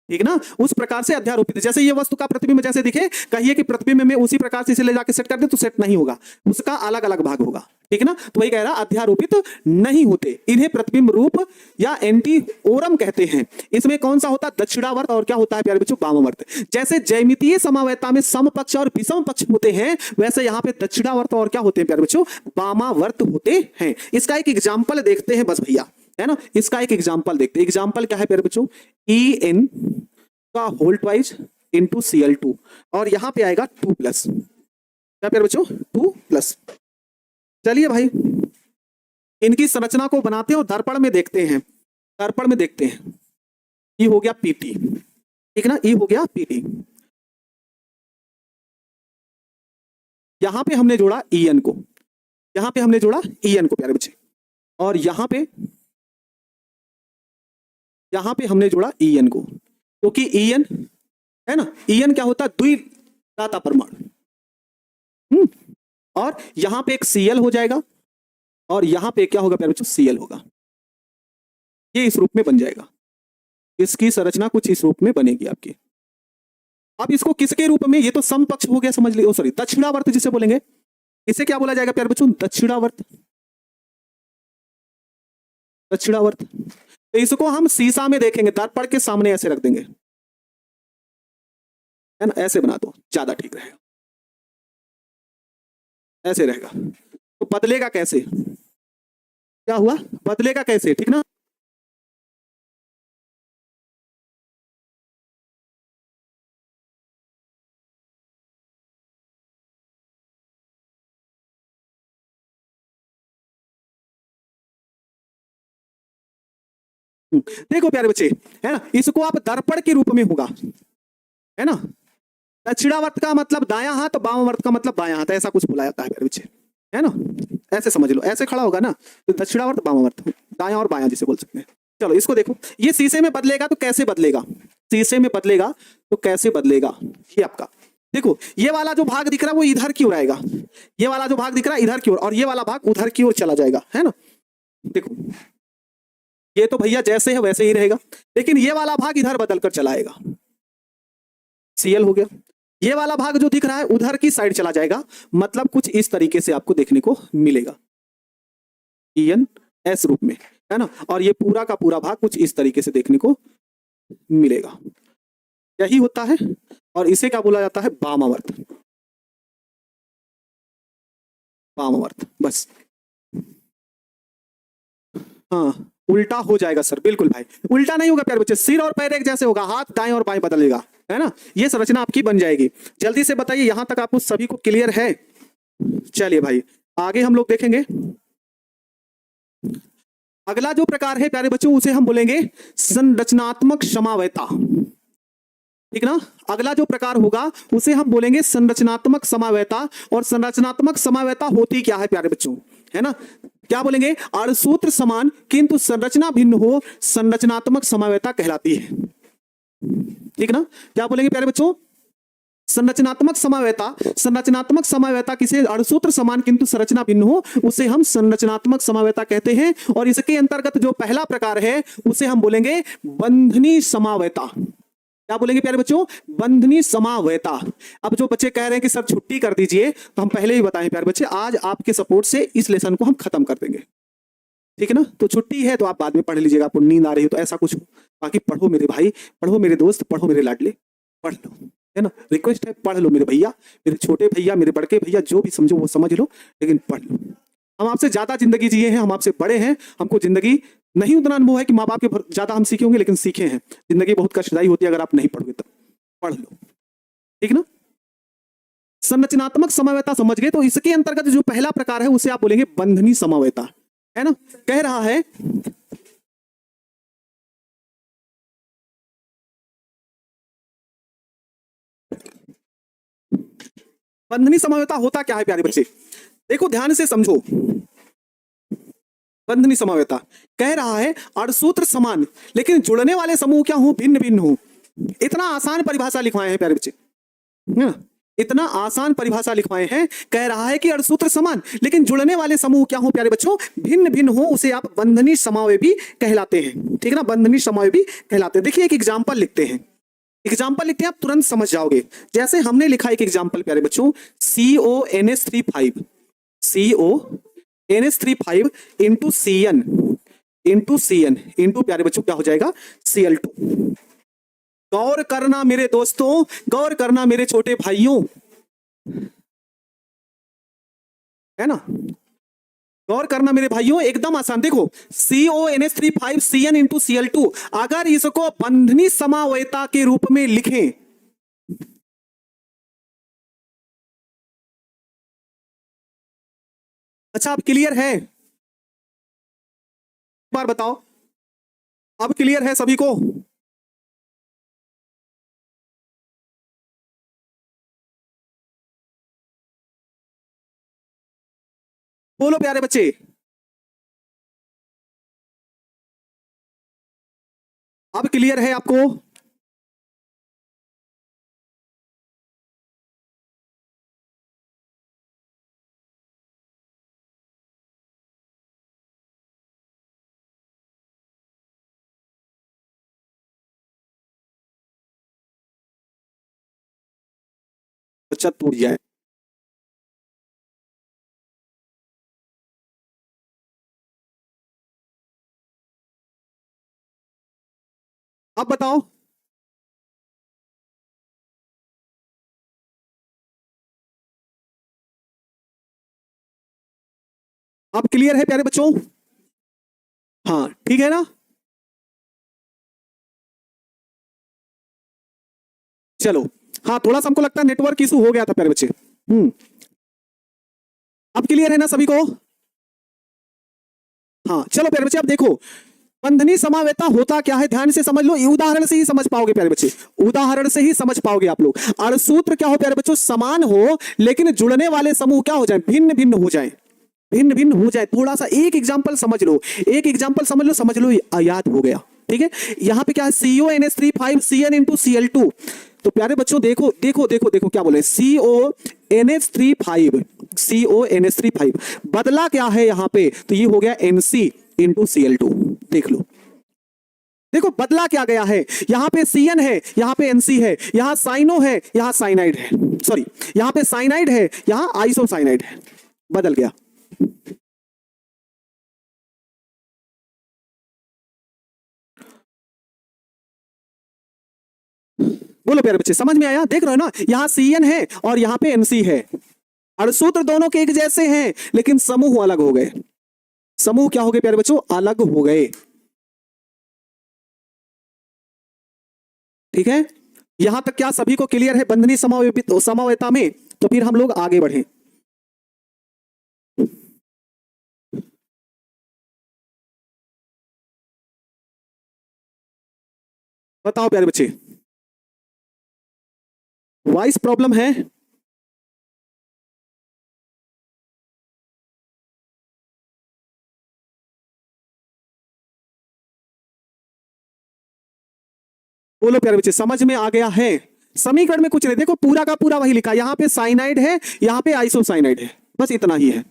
ठीक ना? उस प्रकार से अध्यारोपित, जैसे ये वस्तु का प्रतिबिंब जैसे दिखे, कहिए कि प्रतिबिंब में उसी प्रकार से इसे ले जाके सेट कर दे तो सेट नहीं होगा, उसका अलग अलग भाग होगा। ठीक ना? तो वही कह रहा, अध्यारोपित नहीं होते, इन्हें प्रतिबिंब रूप या एंटीओरम कहते हैं। इसमें कौन सा होता है? दक्षिणावर्त, और क्या होता है प्यारे बच्चों? वामावर्त। जैसे ज्यामितीय समवेता में समपक्ष और विषम पक्ष होते हैं, वैसे यहाँ पे दक्षिणावर्त और क्या होते हैं प्यारे बच्चों? वामावर्त होते हैं। इसका एक एग्जाम्पल देखते हैं बस भैया, है ना? इसका एक एग्जाम्पल देखते हैं। एग्जाम्पल क्या है प्यारे बच्चों? En का होल ट्वाइस इंटू Cl2, और यहां पे आएगा 2+, क्या प्यारे बच्चों? 2+। चलिए भाई, इनकी संरचना को बनाते हैं और दर्पण में देखते हैं। दर्पण में देखते हैं, ये हो गया Pt, ठीक ना? ये हो गया Pt। यहां पे हमने जोड़ा En को, यहां पे हमने जोड़ा En को प्यारे बच्चे, और यहां पे हमने जोड़ा En को, क्योंकि En है ना, En क्या होता है? द्विदाता परमाणु। और यहां पे एक Cl हो जाएगा, और यहां पे क्या होगा प्यारे बच्चों? Cl होगा। ये इस रूप में बन जाएगा, इसकी संरचना कुछ इस रूप में बनेगी आपकी। अब इसको किसके रूप में? ये तो समपक्ष हो गया, समझ लो, सॉरी, दक्षिणावर्त जिसे बोलेंगे, इसे क्या बोला जाएगा प्यारे बच्चों? दक्षिणावर्त। दक्षिणावर्त। तो इसको हम शीशा में देखेंगे, दर्पण के सामने ऐसे रख देंगे, है ना? ऐसे बना दो, ज्यादा ठीक रहेगा, ऐसे रहेगा। तो बदलेगा कैसे? क्या हुआ? बदलेगा कैसे? ठीक ना? देखो प्यारे बच्चे, है ना, इसको आप दर्पण के रूप में होगा, है ना? दक्षिणावर्त का मतलब दायां हाथ, वामावर्त का मतलब बायां हाथ, ऐसा कुछ बोला जाता है प्यारे बच्चे, है ना? ऐसे समझ लो, ऐसे खड़ा होगा ना, तो दक्षिणावर्त वामावर्त, दायां और बायां जिसे बोल सकते हैं। चलो इसको देखो, ये शीशे में बदलेगा तो कैसे बदलेगा? शीशे में बदलेगा तो कैसे बदलेगा? ये आपका देखो, ये वाला जो भाग दिख रहा है वो इधर की ओर आएगा, ये वाला जो भाग दिख रहा है इधर की ओर, और ये वाला भाग उधर की ओर चला जाएगा, है ना? देखो, ये तो भैया जैसे है वैसे ही रहेगा, लेकिन ये वाला भाग इधर बदल कर चला आएगा, Cl हो गया। ये वाला भाग जो दिख रहा है उधर की साइड चला जाएगा, मतलब कुछ इस तरीके से आपको देखने को मिलेगा, En S रूप में, है ना? और ये पूरा का पूरा भाग कुछ इस तरीके से देखने को मिलेगा, यही होता है। और इसे क्या बोला जाता है? वामावर्त। वामावर्त, बस। हाँ, उल्टा हो जाएगा सर, बिल्कुल भाई, उल्टा नहीं होगा प्यारे बच्चे, सिर और पैर एक जैसे होगा, हाथ दाएं और बाएं बदलेगा, है ना? ये संरचना आपकी बन जाएगी। जल्दी से बताइए, यहां तक आपको सभी को क्लियर है? चलिए भाई, आगे हम लोग देखेंगे। अगला जो प्रकार है प्यारे बच्चों, उसे हम बोलेंगे संरचनात्मक समावयता, ठीक ना? अगला जो प्रकार होगा उसे हम बोलेंगे संरचनात्मक समावयता। और संरचनात्मक समावयता होती क्या है प्यारे बच्चों, है ना? क्या बोलेंगे? अणुसूत्र समान किंतु संरचना भिन्न हो, संरचनात्मक समावयता कहलाती है, ठीक ना? क्या बोलेंगे प्यारे बच्चों? संरचनात्मक समावयता। संरचनात्मक समावयता किसे? अणुसूत्र समान किंतु संरचना भिन्न हो, उसे हम संरचनात्मक समावयता कहते हैं। और इसके अंतर्गत जो पहला प्रकार है उसे हम बोलेंगे बंधनी समावयता। क्या बोलेंगे प्यारे बच्चों? बंधनी समावयता। अब जो बच्चे कह रहे हैं कि सर छुट्टी कर दीजिए, तो हम पहले ही बताएं प्यारे बच्चे, आज आपके सपोर्ट से इस लेसन को हम खत्म कर देंगे, ठीक है ना? तो छुट्टी है तो आप बाद में पढ़ लीजिएगा, आपको नींद आ रही हो तो ऐसा कुछ हो, बाकी पढ़ो मेरे भाई, पढ़ो मेरे दोस्त, पढ़ो मेरे लाडले, पढ़ लो, है ना? रिक्वेस्ट है, पढ़ लो मेरे भैया, मेरे छोटे भैया, मेरे बड़के भैया, जो भी समझो वो समझ लो, लेकिन पढ़ लो। हम आपसे ज्यादा जिंदगी जिए हैं, हम आपसे बड़े हैं, हमको जिंदगी नहीं उतना अनुभव है कि माँ बाप के ज्यादा हम सीखे होंगे, लेकिन सीखे हैं। जिंदगी बहुत कष्टदायी होती है अगर आप नहीं पढ़ोगे तो, पढ़ लो, ठीक ना? संरचनात्मक समवायता समझ गए, तो इसके अंतर्गत जो पहला प्रकार है उसे आप बोलेंगे बंधनी समवायता, है ना। कह रहा है बंधनी समवायता होता क्या है प्यारे बच्चे, देखो ध्यान से समझो। बंधनी समवायता कह रहा है अणसूत्र समान लेकिन जुड़ने वाले समूह क्या हो, भिन्न भिन्न हो। इतना आसान परिभाषा लिखवाए हैं प्यारे बच्चे, है ना, इतना आसान परिभाषा लिखवाए हैं। कह रहा है कि अणसूत्र समान लेकिन जुड़ने वाले समूह क्या हो प्यारे बच्चों, भिन्न भिन्न हो, उसे आप बंधनी समवायवी कहलाते हैं, ठीक है ना, बंधनी समवायवी कहलाते हैं। देखिए एक एग्जाम्पल लिखते हैं, एग्जाम्पल लिखते हैं, आप तुरंत समझ जाओगे। जैसे हमने लिखा एक एग्जाम्पल प्यारे बच्चों, CONH35 CONH35 into CN into प्यारे बच्चों क्या हो जाएगा, Cl2। गौर करना मेरे दोस्तों, गौर करना मेरे छोटे भाइयों, है ना, गौर करना मेरे भाइयों, एकदम आसान। देखो CONH35 CN इंटू Cl2, अगर इसको बंधनी समवायता के रूप में लिखें, अच्छा अब क्लियर है, एक बार बताओ, अब क्लियर है सभी को। बोलो प्यारे बच्चे, अब क्लियर है आपको। अच्छा टूट जाए, अब बताओ। अब क्लियर है प्यारे बच्चों, हाँ ठीक है ना। चलो, हाँ थोड़ा सा हमको लगता है नेटवर्क इशू हो गया था प्यारे बच्चे। अब क्लियर है ना सभी को। हाँ चलो प्यारे बच्चे, अब देखो बंधनी समवायता होता क्या है, ध्यान से समझ लो, ये उदाहरण से ही समझ पाओगे प्यारे बच्चे, उदाहरण से ही समझ पाओगे आप लोग। अणसूत्र क्या हो प्यारे बच्चों, समान हो लेकिन जुड़ने वाले समूह क्या हो जाए, भिन्न भिन्न हो जाए, भिन्न भिन्न हो जाए। थोड़ा सा एक एग्जांपल समझ लो, एक एग्जांपल समझ लो, याद हो गया, ठीक है। यहाँ पे क्या है, CONH35 CN इंटू Cl2। तो प्यारे बच्चों देखो देखो देखो देखो क्या बोले, CONH35 बदला क्या है यहाँ पे, तो ये हो गया NC इंटू Cl2। देख लो, देखो बदला क्या गया है, यहां पे CN है, यहां पे NC है, यहां साइनो है, यहां साइनाइड है, सॉरी यहां पे साइनाइड है, यहां आइसोसाइनाइड है, बदल गया। बोलो प्यारे बच्चे, समझ में आया, देख रहे हो ना, यहां CN है और यहां पे NC है। अणसूत्र दोनों के एक जैसे हैं लेकिन समूह अलग हो गए, समूह क्या हो गए प्यारे बच्चों, अलग हो गए, ठीक है। यहां तक क्या सभी को क्लियर है बंधनी समवायता में, तो फिर हम लोग आगे बढ़े। बताओ प्यारे बच्चे, वॉइस प्रॉब्लम है, बोलो प्यारे बच्चे समझ में आ गया है। समीकरण में कुछ नहीं, देखो पूरा का पूरा वही लिखा, यहां पे साइनाइड है, यहां पे आइसोसाइनाइड है, बस इतना ही है।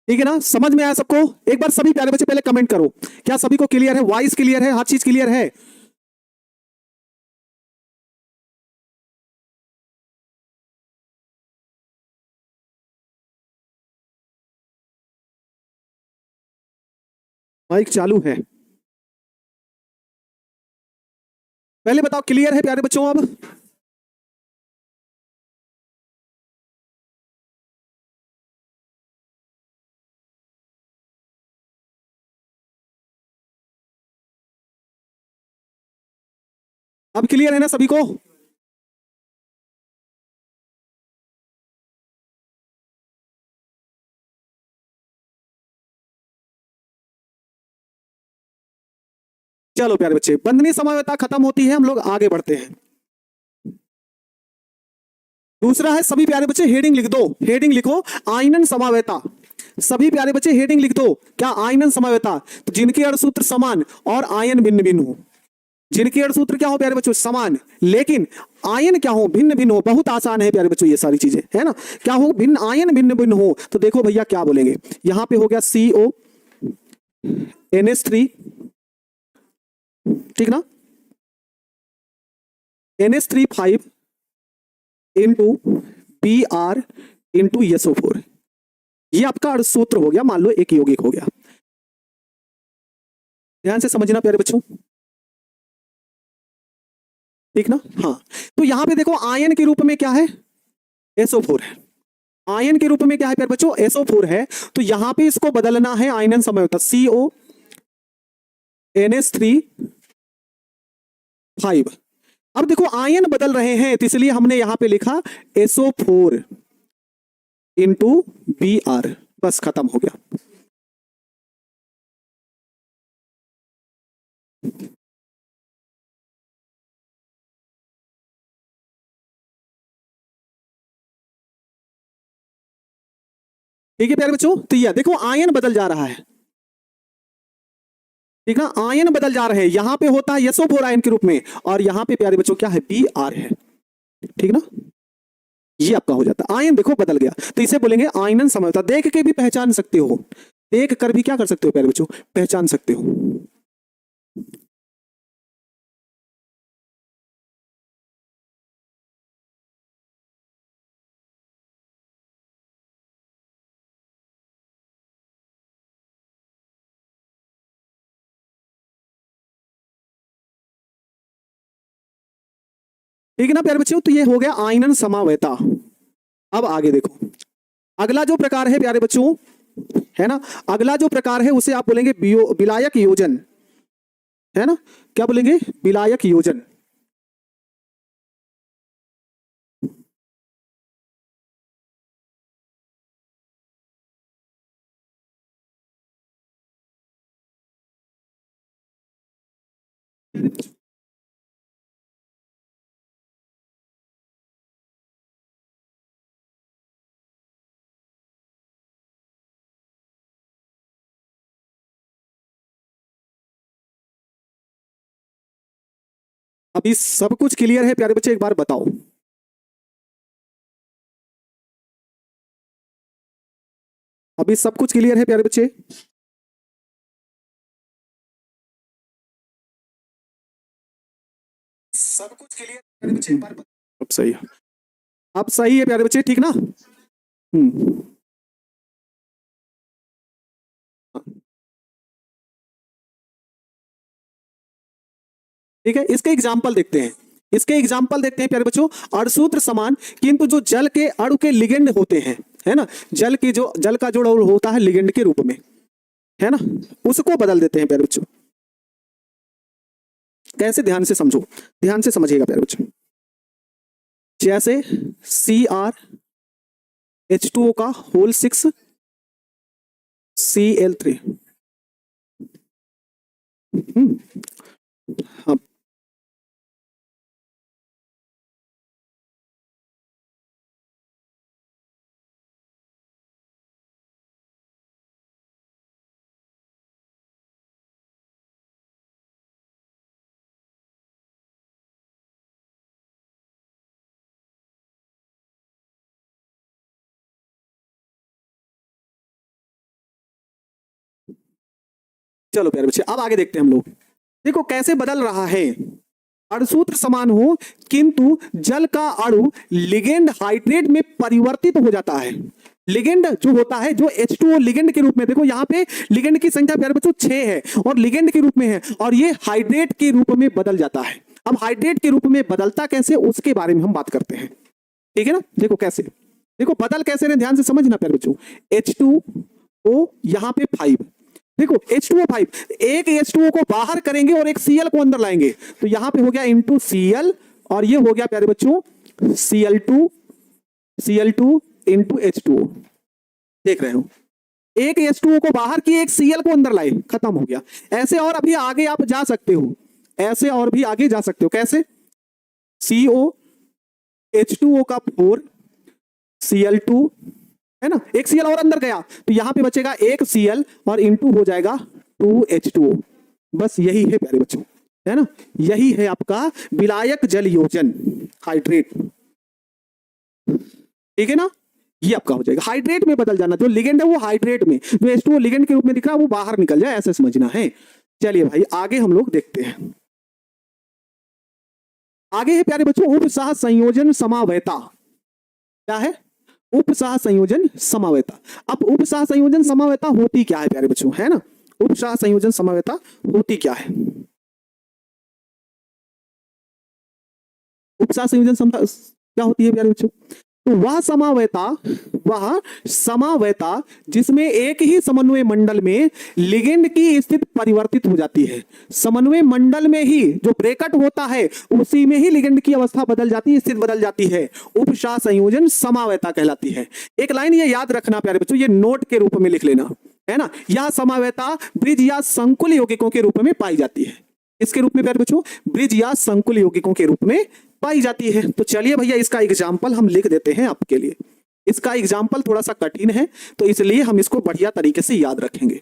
ठीक है ना, समझ में आया सबको। एक बार सभी प्यारे बच्चे पहले कमेंट करो, क्या सभी को क्लियर है, वॉइस क्लियर है, हर चीज क्लियर है। माइक चालू है? पहले बताओ क्लियर है प्यारे बच्चों? अब क्लियर है ना सभी को? चलो प्यारे बच्चे, बंधनी समावेता खत्म होती है, हम लोग आगे बढ़ते हैं। दूसरा है, सभी प्यारे बच्चे हेडिंग लिख दो, हेडिंग लिखो आयनन समावेता। सभी प्यारे बच्चे हेडिंग लिख दो, क्या? आयनन समावेता, तो जिनके अणुसूत्र समान और आयन भिन्न भिन्न हो। जिनके अणुसूत्र क्या हो प्यारे बच्चों? समान, लेकिन आयन क्या हो? भिन्न भिन्न हो। बहुत आसान है प्यारे बच्चों ये सारी चीजें, है ना? क्या हो? भिन्न आयन भिन्न भिन्न हो। तो देखो भैया क्या बोलेंगे, यहां पे हो गया CO NH3, ठीक ना? NH3 5 into Br into SO4, ये आपका अणुसूत्र हो गया, मान लो एक यौगिक हो गया। ध्यान से समझना प्यारे बच्चों, ठीक ना? हाँ, तो यहां पे देखो आयन के रूप में क्या है? SO4 है। आयन के रूप में क्या है प्यारे बच्चों? SO4 है। तो यहां पे इसको बदलना है आयनन समझौता, CO NH3 5। अब देखो आयन बदल रहे हैं, तो इसलिए हमने यहां पे लिखा SO4 इंटू Br, बस खत्म हो गया। ठीक है प्यारे बच्चों, तो ये देखो आयन बदल जा रहा है, ठीक है? आयन बदल जा रहे हैं, यहां पे होता है SO4 आयन के रूप में, और यहां पे प्यारे बच्चों क्या है? Br है, ठीक ना? ये आपका हो जाता है, आयन देखो बदल गया, तो इसे बोलेंगे आयनन समझौता। देख के भी पहचान सकते हो, देख कर भी क्या कर सकते हो प्यारे बच्चों? पहचान सकते हो। ठीक है ना प्यारे बच्चों? तो ये हो गया आयनन समावेता। अब आगे देखो, अगला जो प्रकार है प्यारे बच्चों, है ना, अगला जो प्रकार है उसे आप बोलेंगे विलायक योजन, है ना? क्या बोलेंगे? विलायक योजन। अभी सब कुछ क्लियर है प्यारे बच्चे? एक बार बताओ। अभी सब कुछ क्लियर है प्यारे बच्चे? सब कुछ क्लियर प्यारे बच्चे? एक बार अब सही है, अब सही है प्यारे बच्चे, ठीक ना? ठीक है, इसके एग्जाम्पल देखते हैं, इसके एग्जाम्पल देखते हैं प्यारे बच्चों। अणुसूत्र समान, किंतु जो जल के अणु के लिगेंड होते हैं, है ना, जल का जो अणु होता है लिगेंड के रूप में, है ना, उसको बदल देते हैं प्यारे बच्चों। कैसे? ध्यान से समझो, ध्यान से समझिएगा प्यारे बच्चों। जैसे CrH2O का होल 6 Cl3। हाँ, चलो प्यारे बच्चे अब आगे देखते हैं हम लोग। देखो कैसे बदल रहा है, अणुसूत्र समान हो किंतु जल का अणु लिगेंड हाइड्रेट में परिवर्तित हो जाता है। लिगेंड जो होता है, जो H2O लिगेंड के रूप में, देखो यहाँ पे लिगेंड की संख्या प्यारे बच्चों 6 है और लिगेंड के रूप में है, और ये हाइड्रेट के रूप में बदल जाता है। अब हाइड्रेट के रूप में बदलता कैसे, उसके बारे में हम बात करते हैं। ठीक है ना, देखो कैसे, देखो बदल कैसे रहे, ध्यान से समझना प्यारे बच्चों। H2O यहाँ पे 5, देखो H2O 5, एक H2O को बाहर करेंगे और एक Cl को अंदर लाएंगे, तो यहां पे हो गया इंटू Cl, और ये हो गया प्यारे बच्चों Cl2 इंटू H2O। देख रहे हो, एक H2O को बाहर किए, एक Cl को अंदर लाए, खत्म हो गया। ऐसे और अभी आगे आप जा सकते हो, ऐसे और भी आगे जा सकते हो। कैसे? CO H2O का 4 Cl2 है ना, एक Cl और अंदर गया, तो यहां पे बचेगा एक Cl और इंटू हो जाएगा 2H2O। बस यही है प्यारे बच्चों, है ना, यही है आपका विलायक जल योजन, हाइड्रेट। ठीक है ना, ये आपका हो जाएगा हाइड्रेट में बदल जाना। जो लिगेंड है वो हाइड्रेट में, जो H2O लिगेंड के रूप में दिख रहा है वो बाहर निकल जाए, ऐसे समझना है। चलिए भाई आगे हम लोग देखते हैं। आगे है प्यारे बच्चों उपसह संयोजन समावयता। क्या है? उपसह संयोजन समावयता। अब उपसह संयोजन समावयता होती क्या है प्यारे बच्चों, है ना, उपसह संयोजन समावयता होती क्या है? उपसह संयोजन क्या होती है प्यारे बच्चों? तो वह समावयता जिसमें एक ही समन्वय मंडल में लिगेंड की स्थिति परिवर्तित हो जाती है। समन्वय मंडल में ही जो ब्रेकट होता है उसी में ही लिगेंड की अवस्था बदल जाती है, स्थिति बदल जाती है, उपसह संयोजन समावयता कहलाती है। एक लाइन ये याद रखना प्यारे बच्चों, ये नोट के रूप में लिख लेना, है ना। यह समावयता ब्रिज या संकुल यौगिकों के रूप में पाई जाती है। इसके रूप में प्यारे बच्चों ब्रिज या संकुल यौगिकों के रूप में पाई जाती है। तो चलिए भैया इसका एग्जाम्पल हम लिख देते हैं आपके लिए। इसका एग्जाम्पल थोड़ा सा कठिन है तो इसलिए हम इसको बढ़िया तरीके से याद रखेंगे।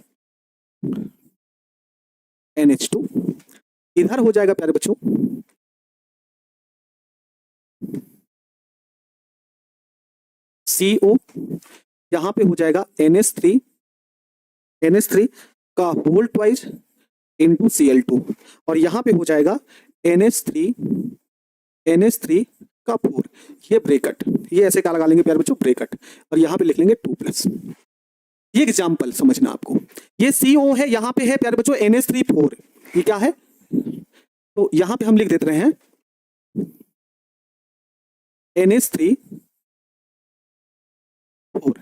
NH2 इधर हो जाएगा प्यारे बच्चों CO, यहां पे हो जाएगा NH3 का होल ट्वाइस इंटू Cl2, और यहां पे हो जाएगा NH3 का 4, ये ब्रेकट, ये ऐसे क्या लगा लेंगे प्यारे बच्चों ब्रेकट, और यहां पे लिख लेंगे 2+। ये एग्जाम्पल समझना आपको, ये CO है, यहां पे है प्यारे बच्चों NH3 4, ये क्या है, तो यहां पे हम लिख देते हैं NH3 4,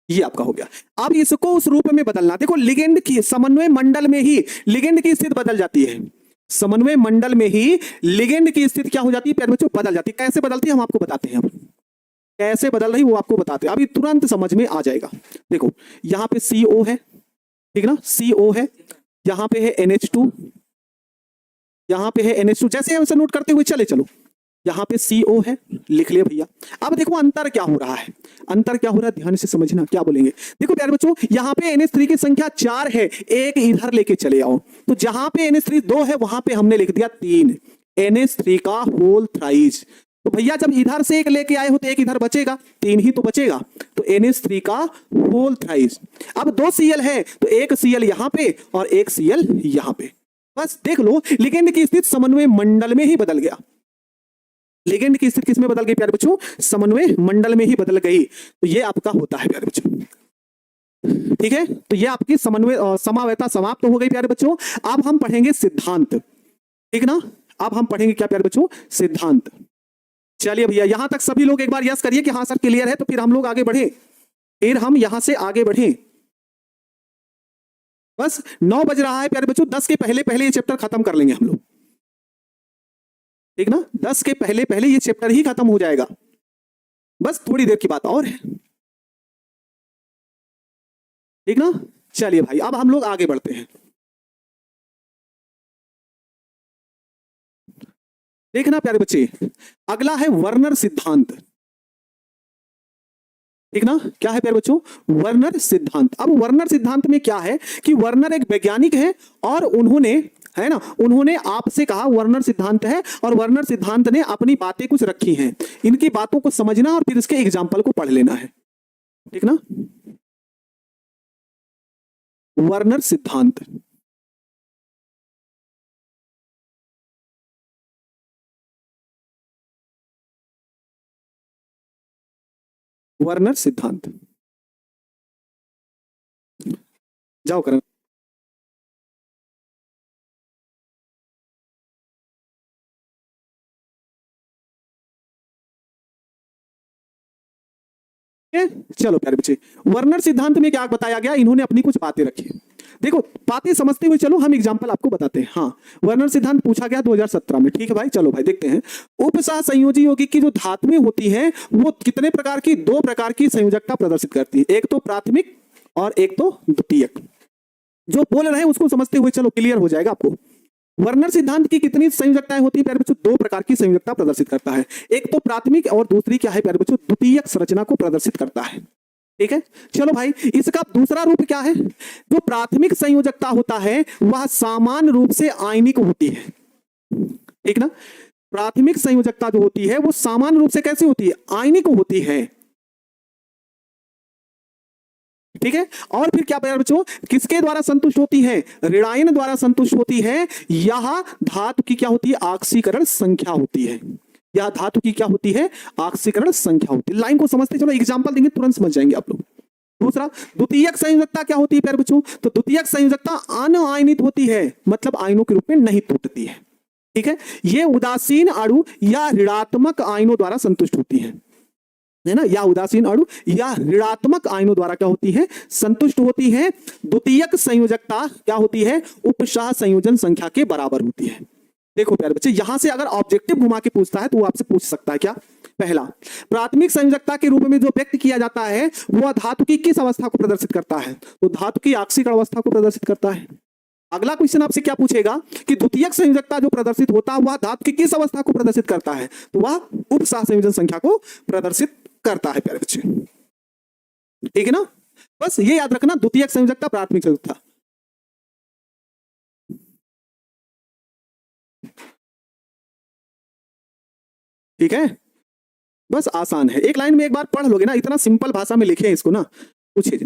ये आपका हो गया। अब इसको उस रूप में बदलना, देखो लिगेंड की समन्वय मंडल में ही लिगेंड की स्थिति बदल जाती है। समन्वय मंडल में ही लिगेंड की स्थिति क्या हो जाती है प्यारे बच्चों, बदल जाती है। कैसे बदलती है हम आपको बताते हैं, कैसे बदल रही वो आपको बताते हैं, अभी तुरंत समझ में आ जाएगा। देखो यहां पे CO है, ठीक ना, CO है, यहां पे है NH2, यहां पे है NH2, जैसे हम इसे नोट करते हुए चले चलो, यहां पे CO है, लिख लिया भैया। अब देखो अंतर क्या हो रहा है, अंतर क्या हो रहा है ध्यान से समझना, क्या बोलेंगे। देखो प्यारे बच्चों यहां पे NH3 की संख्या 4 है, एक इधर लेके चले आओ, तो जहां पे NH3 2 है वहां पे हमने लिख दिया 3, NH3 का होल थ्राइस। तो भैया जब इधर से एक लेके आए हो तो एक इधर बचेगा, 3 ही तो बचेगा, तो NH3 का होल थ्राइस। अब 2 Cl है तो एक Cl यहां पे और एक Cl यहां पे, बस देख लो लिगेंड की स्थिति समन्वय मंडल में ही बदल गया। लिगेंड की स्थिति किसमें बदल गई प्यारे बच्चों, समन्वय मंडल में ही बदल गई। तो ये आपका होता है प्यारे बच्चों, ठीक है, तो ये आपकी समन्वय समावयता समाप्त हो गई प्यारे बच्चों। अब हम पढ़ेंगे सिद्धांत, ठीक ना, अब हम पढ़ेंगे क्या प्यारे बच्चों, सिद्धांत। चलिए भैया यहां तक सभी लोग एक बार यस करिए कि हाँ सर क्लियर है, तो फिर हम लोग आगे बढ़े, फिर हम यहां से आगे बढ़े। बस 9 बज रहा है प्यारे बच्चों, 10 के पहले पहले ये चैप्टर खत्म कर लेंगे हम लोग, ठीक ना, 10 के पहले पहले ये चैप्टर ही खत्म हो जाएगा, बस थोड़ी देर की बात और है, ठीक ना। चलिए भाई अब हम लोग आगे बढ़ते हैं। देखना प्यारे बच्चे, अगला है वर्नर सिद्धांत, ठीक ना, क्या है प्यारे बच्चों, वर्नर सिद्धांत। अब वर्नर सिद्धांत में क्या है कि वर्नर एक वैज्ञानिक है और उन्होंने, है ना, उन्होंने आपसे कहा वर्नर सिद्धांत है, और वर्नर सिद्धांत ने अपनी बातें कुछ रखी हैं, इनकी बातों को समझना और फिर इसके एग्जाम्पल को पढ़ लेना है, ठीक ना। वर्नर सिद्धांत, वर्नर सिद्धांत। जाओ करें। चलो प्यारे बच्चे, वर्नर सिद्धांत में क्या बताया गया, इन्होंने अपनी कुछ बातें रखी। देखो बातें समझते हुए चलो हम एग्जांपल आपको बताते हैं। हाँ, वर्नर सिद्धांत पूछा गया 2017 में। ठीक है भाई, चलो भाई देखते हैं। उपसह संयोजी यौगिक की जो धातुएं होती हैं वो कितने प्रकार की, दो प्रकार की संयोजकता प्रदर्शित करती है, एक तो प्राथमिक और एक तो द्वितीयक। जो बोल रहे हैं उसको समझते हुए चलो, क्लियर हो जाएगा आपको। वर्नर सिद्धांत की कितनी संयोजकताएं होती है प्यारे बच्चों, दो प्रकार की संयोजकता प्रदर्शित करता है, एक तो प्राथमिक और दूसरी क्या है प्यारे बच्चों, द्वितीयक संरचना को प्रदर्शित करता है। ठीक है, चलो भाई इसका दूसरा रूप क्या है। जो प्राथमिक संयोजकता होता है वह समान रूप से आयनिक होती है। ठीक ना, प्राथमिक संयोजकता जो होती है वो समान रूप से कैसे होती है, आयनिक होती है। ठीक है, और फिर क्या प्यारे बच्चों, किसके द्वारा संतुष्ट होती है, ऋणायन द्वारा संतुष्ट होती है। यह धातु की क्या होती है, ऑक्सीकरण संख्या होती है। यह धातु की क्या होती है, ऑक्सीकरण संख्या होती है। लाइन को समझते चलो, एग्जांपल देंगे तुरंत समझ जाएंगे आप लोग। दूसरा, द्वितीयक संयोजकता क्या होती है प्यारे बच्चों, तो द्वितीयक संयोजकता अनआयनित होती है, मतलब आयनों के रूप में नहीं टूटती है। ठीक है, ये उदासीन अणु या ऋणात्मक आयनों द्वारा संतुष्ट होती है ना, या उदासीन अणु या ऋणात्मक आयनों द्वारा क्या होती है, संतुष्ट होती है। द्वितीयक संयोजकता क्या होती है, उपसह संयोजन संख्या के बराबर होती है। देखो प्यारे बच्चे, यहां से अगर ऑब्जेक्टिव घुमा के पूछता है तो वो आपसे पूछ सकता है क्या, पहला, प्राथमिक संयोजकता के रूप में जो व्यक्त किया जाता है वह धातु की किस अवस्था को प्रदर्शित करता है, तो धातु की ऑक्सीकरण अवस्था को प्रदर्शित करता है। अगला क्वेश्चन आपसे क्या पूछेगा कि द्वितीयक संयोजकता जो प्रदर्शित होता है वह धातु की किस अवस्था को प्रदर्शित करता है, तो वह उपसह संयोजन संख्या को प्रदर्शित करता है प्यारे बच्चे। ठीक है ना, बस ये याद रखना, द्वितीयक संयोजकता प्राथमिक संयोजकता। ठीक है, बस आसान है, एक लाइन में एक बार पढ़ लोगे ना, इतना सिंपल भाषा में लिखे हैं इसको ना, पूछिए।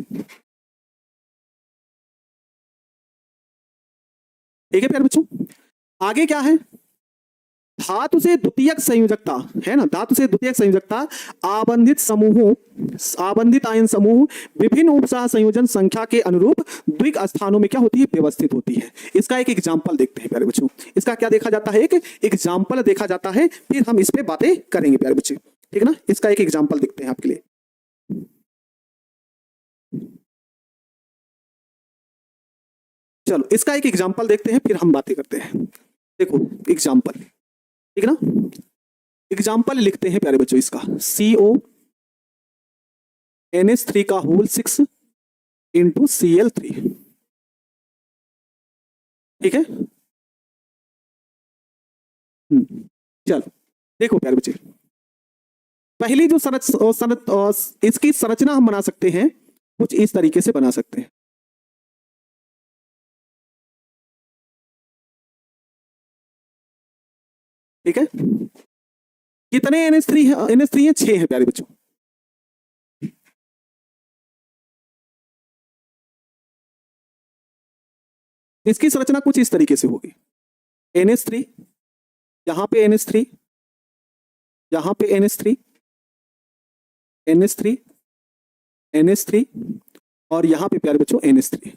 ठीक है प्यारे बच्चों, आगे क्या है, धातु से द्वितीयक संयोजकता है ना, धातु से द्वितीयक संयोजकता आबंधित समूहों, आबंधित आयन समूह विभिन्न उपसह संयोजन संख्या के अनुरूप द्विक स्थानों में क्या होती है, व्यवस्थित होती है। इसका एक एग्जांपल देखते हैं प्यारे बच्चों, इसका क्या देखा जाता है, एक एग्जांपल देखा जाता है, फिर हम इस पे बातें करेंगे प्यारे बच्चे। ठीक है ना, इसका एक एग्जांपल देखते हैं आपके लिए। चलो इसका एक एग्जांपल देखते हैं, फिर हम बातें करते हैं। देखो एग्जांपल, ठीक है ना, एग्जाम्पल लिखते हैं प्यारे बच्चों इसका, CONH3 का होल 6 इंटू Cl3। ठीक है, चलो देखो प्यारे बच्चे, पहली जो इसकी संरचना हम बना सकते हैं, कुछ इस तरीके से बना सकते हैं। ठीक है, कितने NH3 है, NH3 है 6 है प्यारे बच्चों। इसकी संरचना कुछ इस तरीके से होगी, NH3, यहां पे NH3, यहां पे NH3, NH3, NH3 और यहां पे प्यारे बच्चों NH3।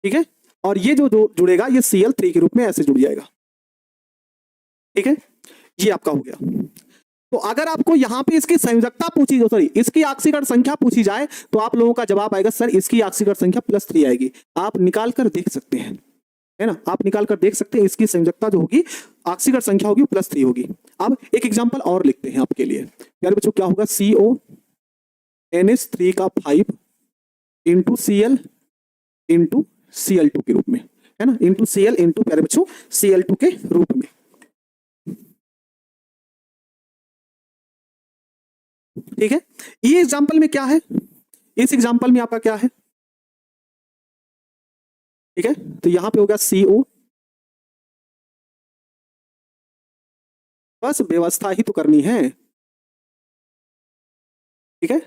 ठीक है, और ये जो जुड़ेगा ये Cl3 के रूप में ऐसे जुड़ जाएगा। ठीक है, ये आपका हो गया। तो अगर आपको यहां पे इसकी संयोजकता पूछी, सॉरी इसकी ऑक्सीकरण संख्या पूछी जाए तो आप लोगों का जवाब आएगा सर इसकी ऑक्सीकरण संख्या +3 आएगी। आप निकाल कर देख सकते हैं, है ना, आप निकाल कर देख सकते हैं, इसकी संयोजकता जो होगी, ऑक्सीकरण संख्या होगी +3 होगी। अब एक एग्जांपल और लिखते हैं आपके लिए प्यारे बच्चों, क्या होगा, CONH3 का 5 इंटू Cl इंटू Cl2 के रूप में, है ना, इंटू Cl इंटू प्यारे बच्चों Cl2 के रूप में। ठीक है, ये एग्जांपल में क्या है, इस एग्जांपल में आपका क्या है, ठीक है, तो यहां पे होगा CO, बस व्यवस्था ही तो करनी है। ठीक है,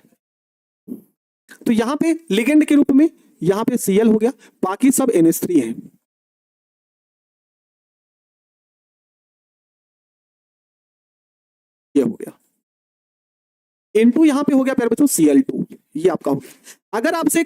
तो यहां पे लिगेंड के रूप में यहां पे Cl हो गया, बाकी सब NH3 है। ये हो गया, इनटू यहाँ पे हो गया प्यारे बच्चों Cl2, ये आपका हो गया। अगर आपसे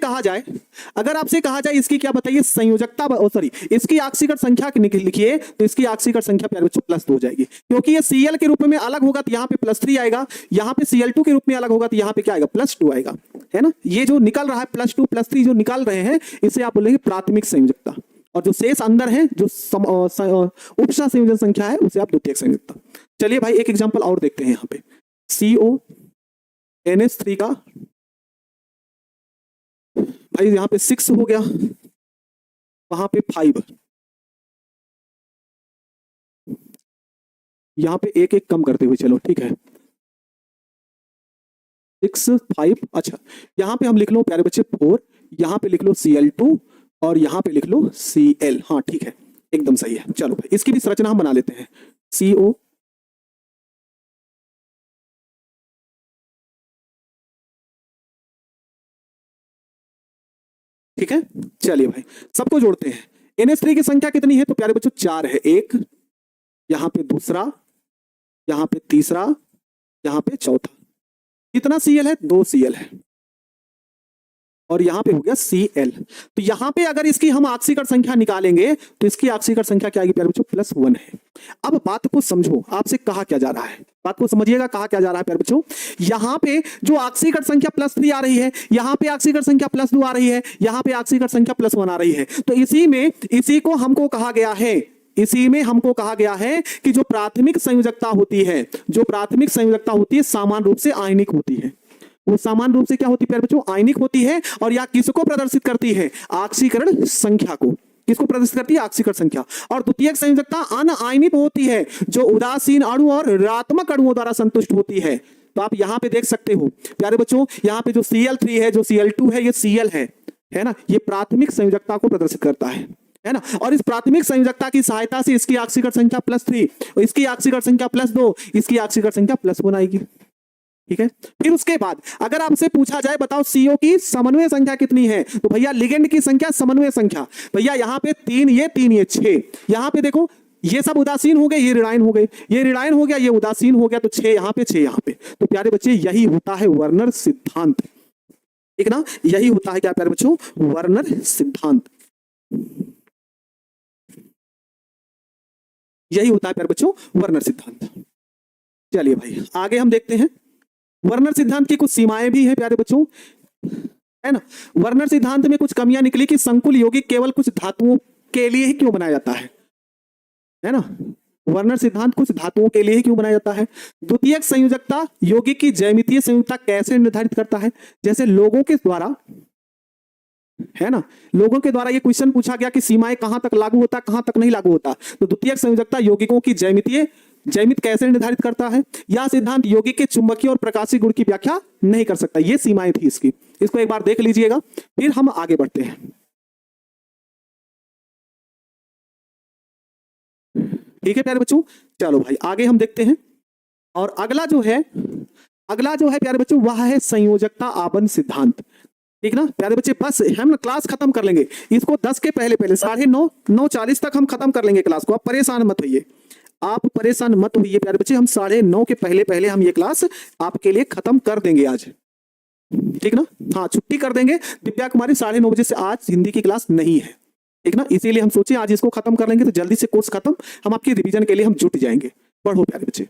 कहा जाए इसकी क्या बताइए संयोजकता, सॉरी इसकी ऑक्सीकरण संख्या लिखिए, तो इसकी ऑक्सीकरण संख्या प्यारे बच्चों +2 हो जाएगी, क्योंकि ये Cl के रूप में अलग होगा तो यहाँ पे +3 आएगा, यहाँ पे Cl2 के रूप में अलग होगा तो यहाँ पे क्या आएगा +2 आएगा, है ना। ये जो निकल रहा है +2 +3 जो निकाल रहे हैं इसे आप बोलेंगे प्राथमिक संयोजकता, और जो शेष अंदर है जो उपसह संयोजन संख्या है उसे आप द्वितीयक संयोजकता। चलिए भाई एक एग्जांपल और देखते हैं यहाँ पे CONH3 का भाई यहाँ पे 6 हो गया, वहां पे 5, यहाँ पे एक एक कम करते हुए चलो ठीक है 6 5, अच्छा यहाँ पे हम लिख लो प्यारे बच्चे 4, यहाँ पे लिख लो Cl2 और यहाँ पे लिख लो Cl, हाँ ठीक है एकदम सही है। चलो भाई इसकी भी संरचना हम बना लेते हैं, CO ठीक है। चलिए भाई सबको जोड़ते हैं, NH3 की संख्या कितनी है तो प्यारे बच्चों 4 है, एक यहाँ पे दूसरा, यहाँ पे तीसरा, यहाँ पे चौथा, कितना Cl है 2 Cl है, और यहाँ पे हो गया Cl। तो यहाँ पे अगर इसकी हम ऑक्सीकरण संख्या निकालेंगे तो इसकी ऑक्सीकरण संख्या क्या आएगी प्यारे बच्चों +1 है। अब बात को समझो, आपसे कहा क्या जा रहा है, बात को समझिएगा कहा क्या जा रहा है प्यारे बच्चों। यहाँ पे जो ऑक्सीकरण संख्या +3 आ रही है, यहाँ पे ऑक्सीकरण संख्या +2 आ रही है, यहाँ पे ऑक्सीकरण संख्या +1 आ रही है, तो इसी को हमको कहा गया है, इसी में हमको कहा गया है कि जो प्राथमिक संयोजकता होती है, जो प्राथमिक संयोजकता होती है सामान्य रूप से आयनिक होती है, वो सामान्य रूप से क्या होती है प्यारे बच्चों आयनिक होती है, और यह किसको प्रदर्शित करती है ऑक्सीकरण संख्या को, किसको प्रदर्शित करती है ऑक्सीकरण संख्या। और द्वितीयक संयोजकता अनायनित होती है जो उदासीन अणु और ऋणात्मक अणुओं द्वारा संतुष्ट होती है। तो आप यहाँ पे देख सकते हो प्यारे बच्चों, यहाँ पे जो Cl3 है जो Cl2 है ये Cl है ना, ये प्राथमिक संयोजकता को प्रदर्शित करता है ना। और इस प्राथमिक संयोजकता की सहायता से इसकी ऑक्सीकरण संख्या +3, इसकी ऑक्सीकरण संख्या +2, इसकी ऑक्सीकरण संख्या +1 आएगी, ठीक है। फिर उसके बाद अगर आपसे पूछा जाए बताओ CO की समन्वय संख्या कितनी है, तो भैया लिगेंड की संख्या समन्वय संख्या, भैया यहाँ पे 3 ये 6, यहाँ पे देखो ये सब उदासीन हो गए, ये ऋणायन हो गए, ये ऋणायन हो गया, ये उदासीन हो गया, तो 6 यहाँ पे 6 यहाँ पे। तो प्यारे बच्चे यही होता है वर्नर सिद्धांत, ठीक ना, यही होता है क्या प्यारे बच्चों वर्नर सिद्धांत, यही होता है प्यारे बच्चों वर्नर सिद्धांत। चलिए भाई आगे हम देखते हैं, वर्नर सिद्धांत की कुछ सीमाएं भी हैं प्यारे बच्चों, है ना। वर्नर सिद्धांत में कुछ कमियां निकली कि संकुल यौगिक केवल कुछ धातुओं के लिए ही क्यों बनाया जाता है ना। वर्नर सिद्धांत कुछ धातुओं के लिए ही क्यों बनाया जाता है। द्वितीयक संयोजकता यौगिक की ज्यामितीय संयोजकता कैसे निर्धारित करता है, जैसे लोगों के द्वारा, है ना, लोगों के द्वारा ये क्वेश्चन पूछा गया कि सीमाएं कहां तक लागू होता कहां तक नहीं लागू होता, तो द्वितीयक संयोजकता यौगिकों की ज्यामित कैसे निर्धारित करता है। यह सिद्धांत यौगिक के चुंबकीय और प्रकाशीय गुण की व्याख्या नहीं कर सकता, ये सीमाएं थी इसकी, इसको एक बार देख लीजिएगा फिर हम आगे बढ़ते हैं, ठीक है प्यारे बच्चों। चलो भाई आगे हम देखते हैं, और अगला जो है प्यारे बच्चों वह है संयोजकता आबंध सिद्धांत, ठीक ना प्यारे बच्चे। बस हम क्लास खत्म कर लेंगे इसको 10 के पहले 9:40 तक हम खत्म कर लेंगे क्लास को, आप परेशान मत होइए, आप परेशान मत होइए प्यारे बच्चे, हम 9:30 के पहले हम ये क्लास आपके लिए खत्म कर देंगे आज, ठीक ना। हाँ छुट्टी कर देंगे, दिव्या कुमारी 9:30 बजे से आज हिंदी की क्लास नहीं है, ठीक ना, इसीलिए हम सोचे आज इसको खत्म कर लेंगे तो जल्दी से कोर्स खत्म, हम आपके रिवीजन के लिए हम जुट जाएंगे। पढ़ो प्यारे बच्चे,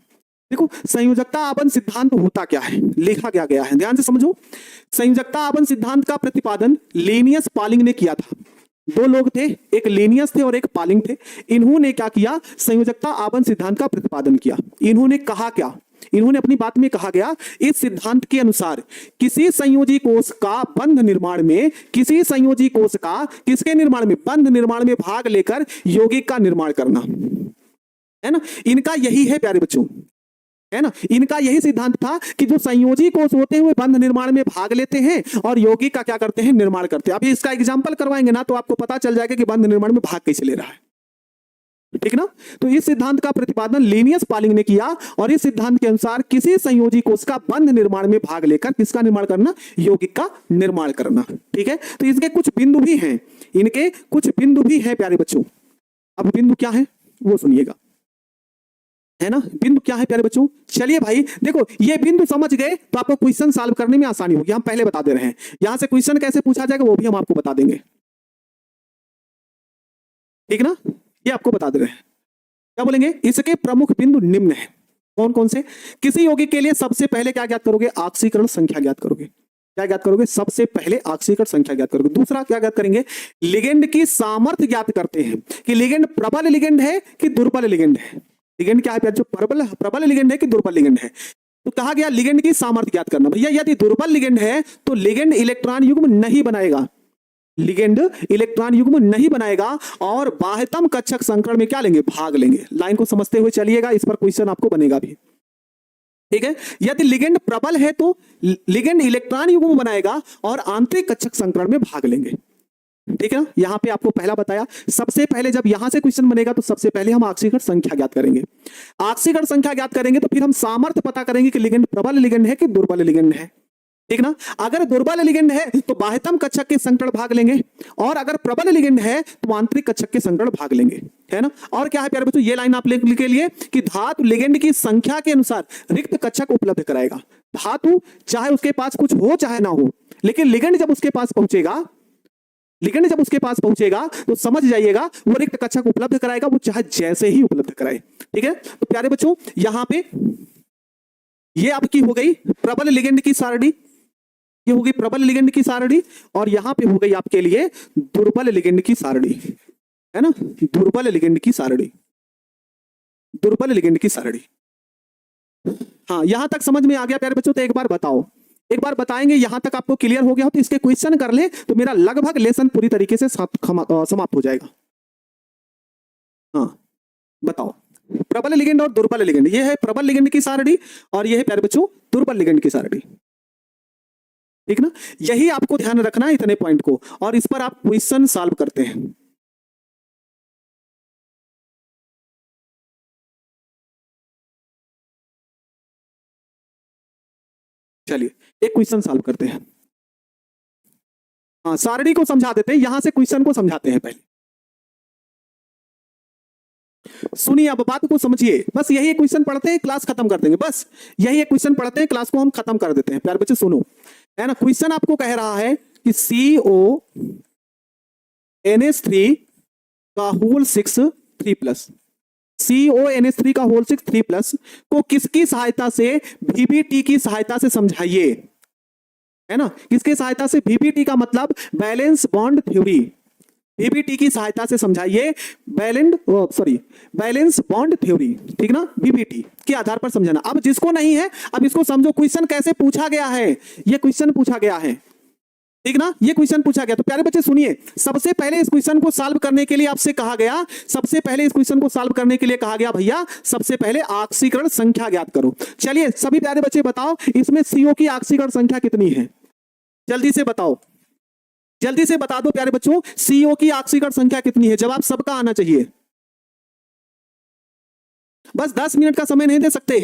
देखो संयोजकता आबंध सिद्धांत होता क्या है, लिखा क्या गया है, ध्यान से समझो। संयोजकता आबंध सिद्धांत का प्रतिपादन लिनियस पॉलिंग ने किया था, 2 लोग थे, एक लिनियस थे और एक पॉलिंग थे। इन्होंने क्या किया, संयोजकता आबंध सिद्धांत का प्रतिपादन किया। इन्होंने कहा क्या, इन्होंने अपनी बात में कहा गया इस सिद्धांत के अनुसार किसी संयोजी कोष का बंध निर्माण में, किसी संयोजी कोष का किसके निर्माण में, बंध निर्माण में भाग लेकर यौगिक का निर्माण करना, है ना। इनका यही है प्यारे बच्चों, है ना, इनका यही सिद्धांत था कि जो संयोजी कोष होते हैं वे बंध निर्माण में भाग लेते हैं और यौगिक का क्या करते हैं, निर्माण करते हैं। अभी इसका एग्जांपल करवाएंगे ना तो आपको पता चल जाएगा कि बंध निर्माण में भाग कैसे ले रहा है, ठीक ना। तो इस सिद्धांत का प्रतिपादन लिनियस पॉलिंग ने किया, और इस सिद्धांत के अनुसार किसी संयोजी कोष का बंध निर्माण में भाग लेकर किसका निर्माण करना, यौगिक का निर्माण करना, ठीक है। तो इसके कुछ बिंदु भी हैं, इनके कुछ बिंदु भी हैं प्यारे बच्चों। अब बिंदु क्या है वो सुनिएगा, है ना। बिंदु क्या है प्यारे बच्चों? चलिए भाई देखो, ये बिंदु समझ गए तो आपको क्वेश्चन सॉल्व करने में आसानी होगी। हम पहले बता दे रहे हैं, यहां से क्वेश्चन कैसे पूछा जाएगा वो भी हम आपको बता देंगे, ठीक ना। ये आपको बता दे रहे हैं। क्या बोलेंगे? इसके प्रमुख बिंदु निम्न है। कौन कौन से? किसी यौगिक के लिए सबसे पहले क्या ज्ञात करोगे? ऑक्सीकरण संख्या ज्ञात करोगे। क्या ज्ञात करोगे? सबसे पहले ऑक्सीकरण संख्या ज्ञात करोगे। दूसरा क्या ज्ञात करेंगे? लिगेंड की सामर्थ्य ज्ञात करते हैं कि लिगेंड प्रबल लिगेंड है कि दुर्बल लिगेंड है। लिगेंड क्या है प्यारे? जो प्रबल लिगेंड है कि दुर्बल लिगेंड है। तो कहा गया लिगेंड की सामर्थ्य ज्ञात करना। भैया यदि दुर्बल लिगेंड है तो लिगेंड इलेक्ट्रॉन युग्म नहीं बनाएगा, लिगेंड इलेक्ट्रॉन युग्म नहीं बनाएगा और बाह्यतम कक्षक संकरण में क्या लेंगे? भाग लेंगे। लाइन को समझते हुए चलिएगा, इस पर क्वेश्चन आपको बनेगा भी, ठीक है। यदि लिगेंड प्रबल है तो लिगेंड इलेक्ट्रॉन युग्म बनाएगा और आंतरिक कक्षक संकरण में भाग लेंगे, ठीक है ना। यहां पे आपको पहला बताया, सबसे पहले जब यहां से क्वेश्चन बनेगा तो सबसे पहले हम ऑक्सीकरण संख्या ज्ञात करेंगे। ऑक्सीकरण संख्या ज्ञात करेंगे तो फिर हम सामर्थ्य पता करेंगे कि लिगेंड प्रबल लिगेंड है कि दुर्बल लिगेंड है, ठीक ना। अगर दुर्बल लिगेंड है तो बाह्यतम कक्षक के संकरण भाग लेंगे और अगर प्रबल लिगेंड है तो आंतरिक कक्षक के संकरण भाग लेंगे, है ना। और क्या है प्यारे बच्चों, ये लाइन आप लिख के लिए कि धातु लिगेंड की संख्या के अनुसार रिक्त कक्षक उपलब्ध कराएगा। धातु चाहे उसके पास कुछ हो चाहे ना हो, लेकिन लिगेंड जब उसके पास पहुंचेगा, लिगेंड जब उसके पास पहुंचेगा तो समझ जाइएगा वो रिक्त कक्षक उपलब्ध कराएगा, वो चाहे जैसे ही उपलब्ध कराए, ठीक है। तो प्यारे बच्चों यहां पे ये आपकी हो गई प्रबल लिगेंड की सारणी, ये होगी प्रबल लिगेंड की सारणी, और यहां पे हो गई आपके लिए दुर्बल लिगेंड की सारणी, है ना। दुर्बल लिगेंड की सारणी, दुर्बल लिगेंड की सारणी। हाँ, यहां तक समझ में आ गया प्यारे बच्चों? तो एक बार बताओ, एक बार बताएंगे। यहां तक आपको क्लियर हो गया हो तो इसके क्वेश्चन कर ले तो मेरा लगभग लेसन पूरी तरीके से समाप्त हो जाएगा। हाँ बताओ, प्रबल लिगेंड और दुर्बल लिगेंड, ये है प्रबल लिगेंड की सारणी और ये है प्यारे बच्चों दुर्बल लिगेंड की सारणी, ठीक ना। यही आपको ध्यान रखना है इतने पॉइंट को, और इस पर आप क्वेश्चन सॉल्व करते हैं। चलिए एक क्वेश्चन सॉल्व करते हैं। हाँ, सारणी को समझा देते हैं, यहां से क्वेश्चन को समझाते हैं। पहले सुनिए, अब बात को समझिए। बस यही एक क्वेश्चन पढ़ते हैं, क्लास खत्म कर देंगे। बस यही एक क्वेश्चन पढ़ते हैं, क्लास को हम खत्म कर देते हैं। प्यारे बच्चे सुनो, है ना। क्वेश्चन आपको कह रहा है कि CONH3 का होल 6 3+, CONH3 का होल 6 3+ को किसकी सहायता से? VBT की सहायता से समझाइए, है ना। किसकी सहायता से? VBT का मतलब बैलेंस बॉन्ड थ्योरी, VBT की सहायता से समझाइए। बैलेंस बॉन्ड थ्योरी, ठीक ना। VBT के आधार पर समझाना। अब जिसको नहीं है, अब इसको समझो क्वेश्चन कैसे पूछा गया है। ये क्वेश्चन पूछा गया है, ठीक ना। ये क्वेश्चन पूछा गया। तो प्यारे बच्चे सुनिए, सबसे पहले इस क्वेश्चन को सॉल्व करने के लिए आपसे कहा गया, सबसे पहले इस क्वेश्चन को सॉल्व करने के लिए कहा गया भैया सबसे पहले ऑक्सीकरण संख्या ज्ञात करो। चलिए सभी प्यारे बच्चे बताओ, इसमें CO की ऑक्सीकरण संख्या कितनी है? जल्दी से बताओ, जल्दी से बता दो प्यारे बच्चों, CO की ऑक्सीकरण संख्या कितनी है? जवाब सबका आना चाहिए। बस 10 मिनट का समय नहीं दे सकते,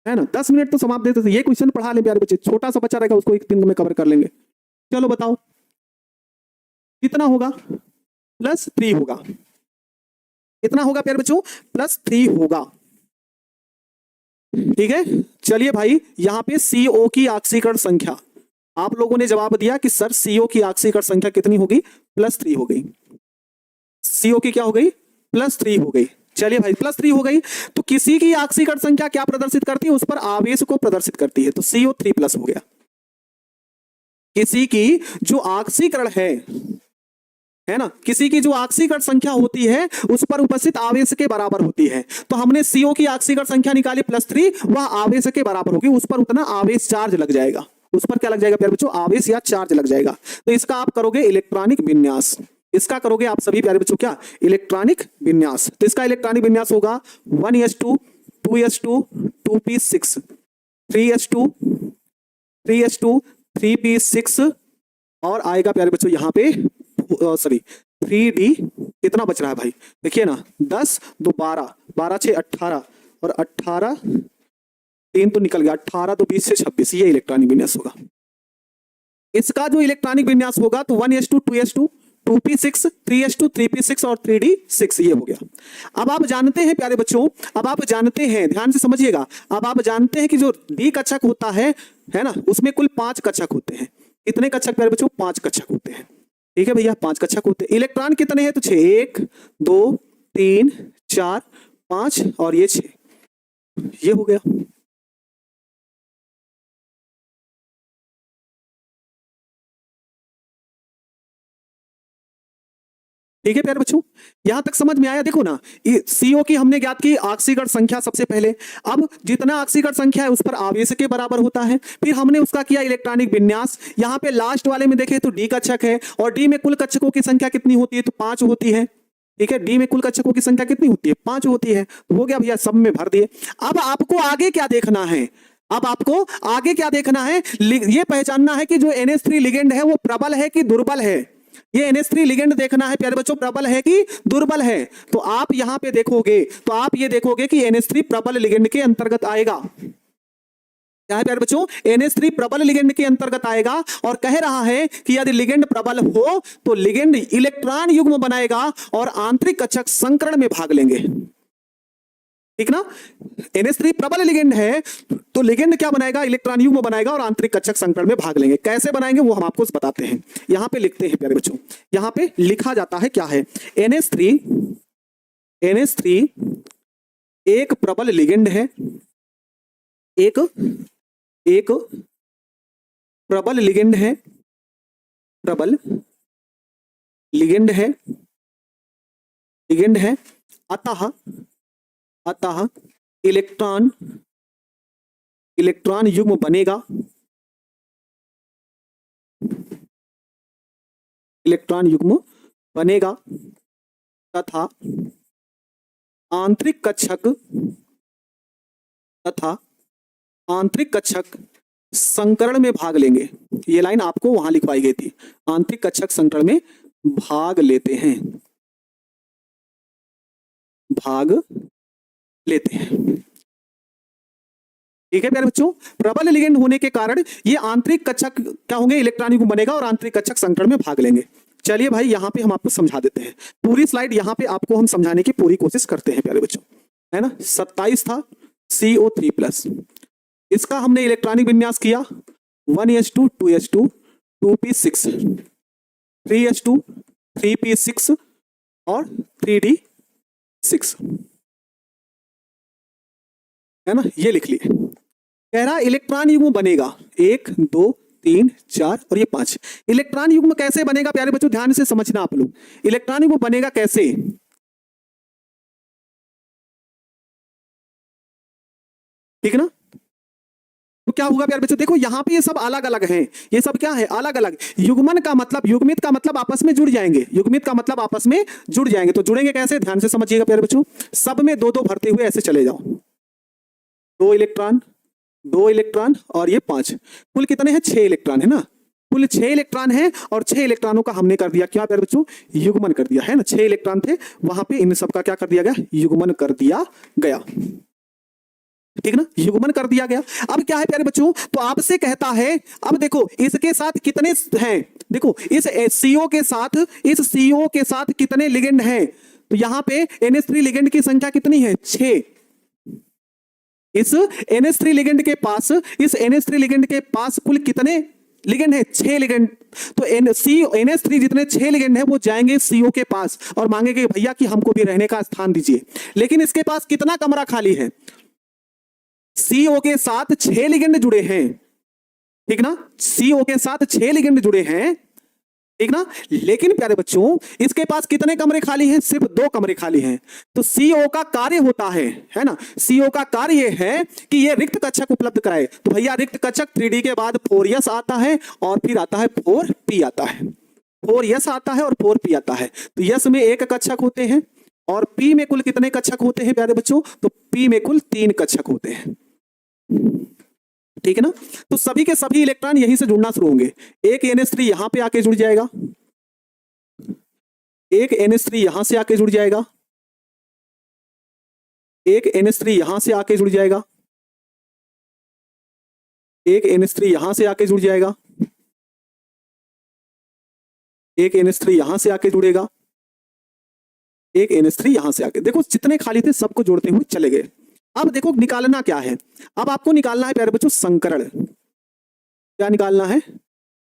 है ना। 10 मिनट तो समाप्त देते थे। ये क्वेश्चन पढ़ा ले प्यारे बच्चे, छोटा सा बच्चा रहेगा उसको एक दिन में कवर कर लेंगे। चलो बताओ कितना होगा? +3 होगा। कितना होगा प्यारे बच्चों? +3 होगा, ठीक है। चलिए भाई, यहां पे CO की ऑक्सीकरण संख्या आप लोगों ने जवाब दिया कि सर CO की ऑक्सीकरण संख्या कितनी होगी? +3 हो गई। CO की क्या हो गई? +3 हो गई। चलिए भाई, +3 हो गई। तो किसी की ऑक्सीकरण संख्या क्या प्रदर्शित करती है? उस पर आवेश को प्रदर्शित करती है। तो CO 3+ हो गया। किसी की जो ऑक्सीकरण है ना, किसी की जो ऑक्सीकरण संख्या होती है उस पर उपस्थित आवेश के बराबर होती है। तो हमने CO की ऑक्सीकरण संख्या निकाली +3, वह आवेश के बराबर होगी। उस पर उतना आवेश चार्ज लग जाएगा। उस पर क्या लग जाएगा प्यारे बच्चों? आवेश या चार्ज लग जाएगा। तो इसका आप करोगे इलेक्ट्रॉनिक विन्यास। इसका करोगे आप सभी प्यारे बच्चों क्या? इलेक्ट्रॉनिक विन्यास। तो इसका इलेक्ट्रॉनिक विन्यास होगा 1s2 2s2 2p6 3s2 3s2 3p6 और आएगा प्यारे बच्चों यहाँ पे 3d। कितना बच रहा है भाई? देखिए ना, 10 2 12 12 6 18 और 18 3 तो निकल गया, 18 तो 20 से 26। ये इलेक्ट्रॉनिक विन्यास होगा। इसका जो इलेक्ट्रॉनिक विन्यास होगा तो 1s2 2s2 2p6 3s2 3p6 और 3d6 ये हो गया। अब आप जानते हैं प्यारे बच्चों, अब आप जानते हैं, ध्यान से समझिएगा, अब आप जानते हैं कि जो डी कक्षक होता है ना, उसमें कुल 5 कक्षक होते हैं। कितने कक्षक प्यारे बच्चों? 5 कक्षक होते हैं। ठीक है भैया, 5 कक्षक होते हैं। इलेक्ट्रॉन कितने हैं? तो 6, 1 2 3 4 5 और ये 6, ये हो गया। ठीक है प्यारे बच्चों, यहां तक समझ में आया? देखो ना, सीओ की हमने ज्ञात की ऑक्सीकरण संख्या सबसे पहले। अब जितना ऑक्सीकरण संख्या है उस पर आवेश के बराबर होता है। फिर हमने उसका किया इलेक्ट्रॉनिक विन्यास। यहां पे लास्ट वाले में देखें तो डी कक्षक है, और डी में कुल कक्षकों की संख्या कितनी होती है? तो 5 होती है। ठीक है, डी में कुल कक्षकों की संख्या कितनी होती है? 5 होती है। तो हो गया भैया, सब में भर दिए। अब आपको आगे क्या देखना है? अब आपको आगे क्या देखना है? ये पहचानना है कि जो NH3 लिगेंड है वो प्रबल है कि दुर्बल है। ये NH3 लिगेंड देखना है प्यारे बच्चों, प्रबल है कि दुर्बल है। तो आप यहां पे देखोगे तो आप ये देखोगे कि NH3 प्रबल लिगेंड के अंतर्गत आएगा। क्या है प्यारे बच्चों? NH3 प्रबल लिगेंड के अंतर्गत आएगा, और कह रहा है कि यदि लिगेंड प्रबल हो तो लिगेंड इलेक्ट्रॉन युग्म बनाएगा और आंतरिक कक्षक संकरण में भाग लेंगे। ठीक ना? NH3 प्रबल लिगेंड है तो लिगेंड क्या बनाएगा? इलेक्ट्रॉन युग्म बनाएगा और आंतरिक कक्षक संकरण में भाग लेंगे। कैसे बनाएंगे वो हम आपको बताते हैं। यहां पे लिखते हैं प्यारे बच्चों, यहां पे लिखा जाता है क्या है? NH3 एक प्रबल लिगेंड है, एक प्रबल लिगेंड है, प्रबल लिगेंड है, लिगेंड है। अतः इलेक्ट्रॉन युग्म बनेगा, इलेक्ट्रॉन युग्म बनेगा तथा आंतरिक कक्षक संकरण में भाग लेंगे। ये लाइन आपको वहां लिखवाई गई थी, आंतरिक कक्षक संकरण में भाग लेते हैं, भाग लेते हैं। ठीक है प्यारे बच्चों, प्रबल लिगेंड होने के कारण ये आंतरिक कक्षक क्या होंगे? इलेक्ट्रॉन युग्म बनेगा और आंतरिक कक्षक संकरण में भाग लेंगे। चलिए भाई, यहां पे हम आपको समझा देते हैं पूरी स्लाइड, यहां पे आपको हम समझाने की पूरी कोशिश करते हैं प्यारे बच्चों, है ना। 27 था CO3+, इसका हमने इलेक्ट्रॉनिक विन्यास किया 1s2 2s2 2p6 3s2 3p6 और 3d6, है ना। ये लिख लिए। कह रहा इलेक्ट्रॉन युग्म बनेगा 1 2 3 4 और ये 5। इलेक्ट्रॉन युग्म कैसे बनेगा प्यारे बच्चों? ध्यान से समझना आप लोग, इलेक्ट्रॉन युग्म बनेगा कैसे? ठीक है ना। तो क्या होगा प्यारे बच्चों? देखो यहां पे ये सब अलग अलग हैं, ये सब क्या है? अलग अलग। युग्मन का मतलब, युग्मित का मतलब आपस में जुड़ जाएंगे, युग्मित का मतलब आपस में जुड़ जाएंगे। तो जुड़ेंगे कैसे? ध्यान से समझिएगा प्यारे बच्चों, सब में 2 2 भरते हुए ऐसे चले जाओ। 2 इलेक्ट्रॉन, 2 इलेक्ट्रॉन और ये 5, कुल कितने हैं? 6 इलेक्ट्रॉन, है ना। कुल 6 इलेक्ट्रॉन है, और 6 इलेक्ट्रॉनों का हमने कर दिया क्या प्यारे बच्चों? युग्मन कर दिया, है ना। 6 इलेक्ट्रॉन थे, वहां पे इन सबका क्या कर दिया गया? युग्मन कर दिया गया। ठीक ना, युग्मन कर दिया गया। अब क्या है प्यारे बच्चों? तो आपसे कहता है, अब देखो इसके साथ कितने हैं? देखो इस CO के साथ, इस CO के साथ कितने लिगेंड हैं? तो यहां पे NH3 लिगेंड की संख्या कितनी है? 6। इस NH3 लिगेंड के पास, इस NH3 लिगेंड के पास कुल कितने लिगेंड है? 6 लिगेंड। तो NH3 जितने 6 लिगेंड है वो जाएंगे CO के पास और मांगेंगे भैया कि हमको भी रहने का स्थान दीजिए। लेकिन इसके पास कितना कमरा खाली है? CO के साथ 6 लिगेंड जुड़े हैं, ठीक ना। CO के साथ 6 लिगेंड जुड़े हैं, ठीक ना। लेकिन प्यारे बच्चों इसके पास कितने कमरे खाली हैं? सिर्फ 2 कमरे खाली हैं। तो CO का कार्य होता है ना। CO का कार्य यह है कि ये रिक्त कक्षक उपलब्ध कराए। तो भैया रिक्त कक्षक 3D के बाद 4s आता है और फिर आता है 4p आता है, 4s आता है और 4p आता है। तो यस में 1 कक्षक होते हैं और p में कुल कितने कक्षक होते हैं प्यारे बच्चों? तो p में कुल 3 कक्षक होते हैं। ठीक है ना। तो सभी के सभी इलेक्ट्रॉन यहीं से जुड़ना शुरू होंगे। एक NH3 यहां पे आके जुड़ जाएगा, एक NH3 यहां से आके जुड़ जाएगा, एक NH3 यहां से आके जुड़ जाएगा, एक NH3 यहां से आके जुड़ जाएगा, एक NH3 यहां से आके जुड़ेगा, एक NH3 यहां से आके, देखो जितने खाली थे सबको जोड़ते हुए चले गए। अब देखो निकालना क्या है, अब आपको निकालना है प्यारे बच्चों संकरण। क्या निकालना है?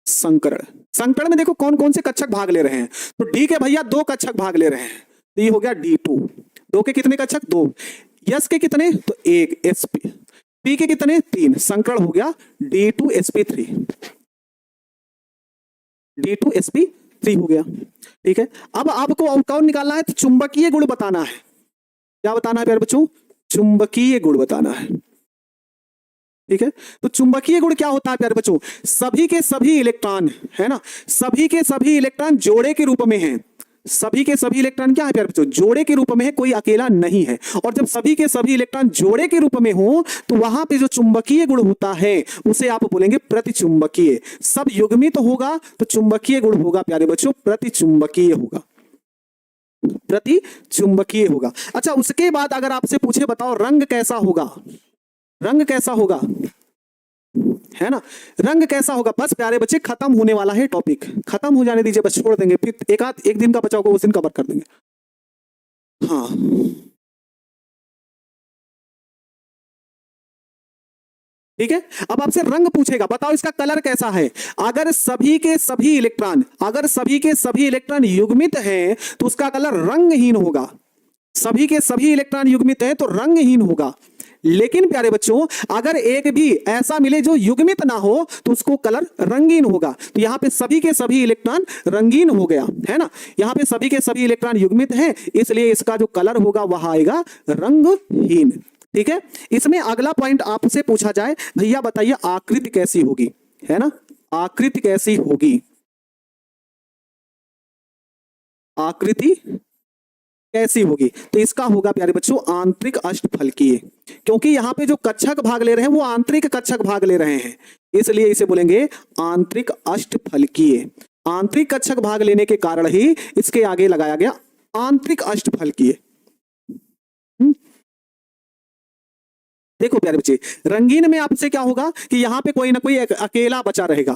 संकरण। संकरण में देखो कौन कौन से कक्षक भाग ले रहे हैं, तो डी के भैया 2 कक्षक भाग ले रहे हैं, तो ये हो गया D2। 2 के कितने कक्षक? 2। यस के कितने? तो 1 sp। पी के कितने? 3। संकरण हो गया D2sp3। D2sp3 हो गया। ठीक है, अब आपको कौन निकालना है? तो चुंबकीय गुण बताना है। क्या बताना है प्यारे बच्चों? चुंबकीय गुण बताना है। ठीक है, तो चुंबकीय गुण क्या होता है प्यारे बच्चों? सभी के सभी इलेक्ट्रॉन, है ना, सभी के सभी इलेक्ट्रॉन जोड़े के रूप में हैं। सभी के सभी इलेक्ट्रॉन क्या है प्यारे बच्चों? जोड़े के रूप में है, कोई अकेला नहीं है। और जब सभी के सभी इलेक्ट्रॉन जोड़े के रूप में हो तो वहां पे जो चुंबकीय गुण होता है उसे आप बोलेंगे प्रतिचुंबकीय। सब युग्मित तो होगा तो चुंबकीय गुण होगा प्यारे बच्चों प्रतिचुंबकीय होगा, प्रतिचुंबकीय होगा। अच्छा, उसके बाद अगर आपसे पूछे बताओ रंग कैसा होगा, रंग कैसा होगा, है ना, रंग कैसा होगा? बस प्यारे बच्चे खत्म होने वाला है टॉपिक, खत्म हो जाने दीजिए, बस छोड़ देंगे, फिर एक दिन का बचा होगा उस दिन कवर कर देंगे। हाँ, ठीक है, अब आपसे रंग पूछेगा, बताओ इसका कलर कैसा है। अगर सभी के सभी इलेक्ट्रॉन, अगर सभी के सभी इलेक्ट्रॉन युग्मित हैं तो उसका कलर रंगहीन होगा। सभी के सभी इलेक्ट्रॉन युग्मित है तो रंगहीन होगा। लेकिन प्यारे बच्चों अगर एक भी ऐसा मिले जो युग्मित ना हो तो उसको कलर रंगीन होगा। तो यहां पे सभी के सभी इलेक्ट्रॉन रंगीन हो गया, है ना, यहां पे सभी के सभी इलेक्ट्रॉन युग्मित हैं, इसलिए इसका जो कलर होगा वह आएगा रंगहीन। ठीक है, इसमें अगला पॉइंट आपसे पूछा जाए, भैया बताइए आकृति कैसी होगी, है ना, आकृति कैसी होगी, आकृति कैसी होगी? तो इसका होगा प्यारे बच्चों आंतरिक अष्टफलकीय, क्योंकि यहां पे जो कक्षक भाग ले रहे हैं वो आंतरिक कक्षक भाग ले रहे हैं, इसलिए इसे बोलेंगे आंतरिक अष्टफलकीय। आंतरिक कक्षक भाग लेने के कारण ही इसके आगे लगाया गया आंतरिक अष्टफलकीय। देखो प्यारे बच्चे रंगीन में आपसे क्या होगा कि यहां पे कोई ना कोई अकेला बचा रहेगा,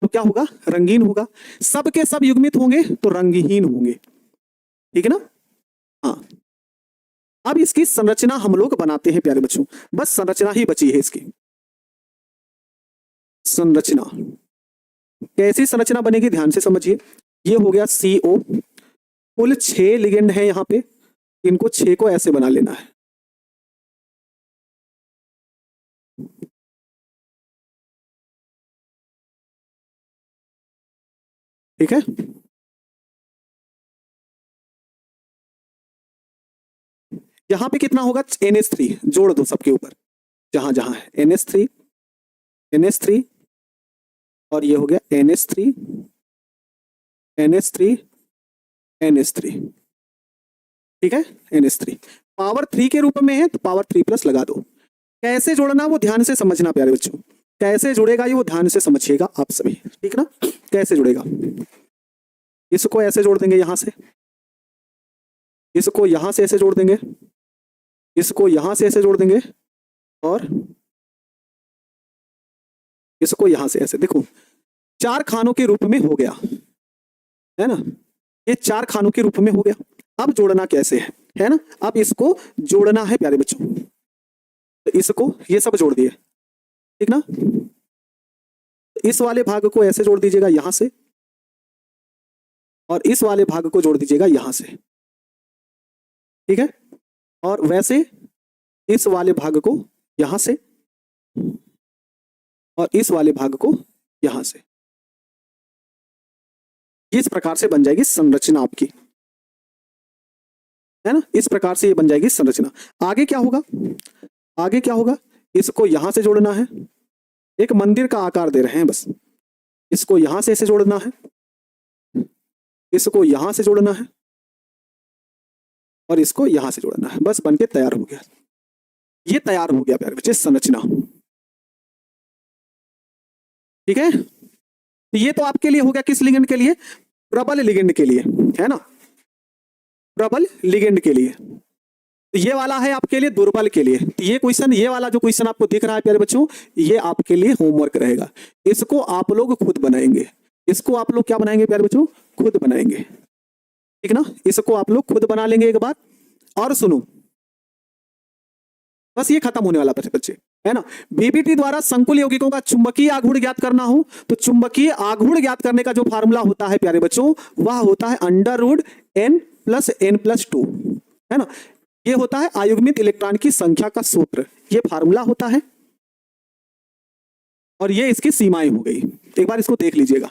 तो क्या होगा? रंगीन होगा। सबके सब युग्मित होंगे तो रंगहीन होंगे। ठीक है ना? हाँ, अब इसकी संरचना हम लोग बनाते हैं प्यारे बच्चों, बस संरचना ही बची है इसकी। संरचना कैसी संरचना बनेगी ध्यान से समझिए। ये हो गया CO, कुल 6 लिगेंड है यहां पे, इनको 6 को ऐसे बना लेना है। ठीक है, यहां पे कितना होगा? NH3 जोड़ दो सबके ऊपर, जहां जहां है NH3, NH3 और ये हो गया NH3, NH3, NH3। ठीक है, NH3 पावर 3 के रूप में है तो पावर 3+ लगा दो। कैसे जोड़ना वो ध्यान से समझना प्यारे बच्चों, कैसे जुड़ेगा ये वो ध्यान से समझिएगा आप सभी। ठीक ना, कैसे जुड़ेगा? इसको ऐसे जोड़ देंगे यहां से, इसको यहां से ऐसे जोड़ देंगे, इसको यहां से ऐसे जोड़ देंगे और इसको यहां से ऐसे। देखो 4 खानों के रूप में हो गया, है ना, ये 4 खानों के रूप में हो गया। अब जोड़ना कैसे है ना, अब इसको जोड़ना है प्यारे बच्चों, तो इसको ये सब जोड़ दिए, ठीक ना, इस वाले भाग को ऐसे जोड़ दीजिएगा यहां से और इस वाले भाग को जोड़ दीजिएगा यहां से। ठीक है, और वैसे इस वाले भाग को यहां से और इस वाले भाग को यहां से। इस प्रकार से बन जाएगी संरचना आपकी, है ना, इस प्रकार से ये बन जाएगी संरचना। आगे क्या होगा? आगे क्या होगा? इसको यहां से जोड़ना है, एक मंदिर का आकार दे रहे हैं बस, इसको यहां से ऐसे जोड़ना है, इसको यहां से जोड़ना है और इसको यहां से जोड़ना है, बस बनके तैयार हो गया। ये तैयार हो गया प्यारे बच्चे संरचना। ठीक है, ये तो आपके लिए हो गया किस लिगेंड के लिए? प्रबल लिगेंड के लिए, है ना, प्रबल लिगेंड के लिए। तो ये वाला है आपके लिए दुर्बल के लिए। तो ये क्वेश्चन, ये वाला जो क्वेश्चन आपको दिख रहा है प्यारे बच्चों, ये आपके लिए होमवर्क रहेगा। इसको आप लोग खुद बनाएंगे, इसको आप लोग क्या बनाएंगे प्यारे बच्चों? खुद बनाएंगे। ठीक ना, इसको आप लोग खुद बना लेंगे एक बार। और सुनो, बस ये खत्म होने वाला बच्चे, है ना। बीबीटी द्वारा संकुल यौगिकों का चुंबकीय आघूर्ण ज्ञात करना हो तो चुंबकीय आघूर्ण ज्ञात करने का जो फार्मूला होता है प्यारे बच्चों, वह होता है √n+n+2, है ना। ये होता है आयुग्मित इलेक्ट्रॉन की संख्या का सूत्र, ये फार्मूला होता है। और ये इसकी सीमाएं हो गई, एक बार इसको देख लीजिएगा।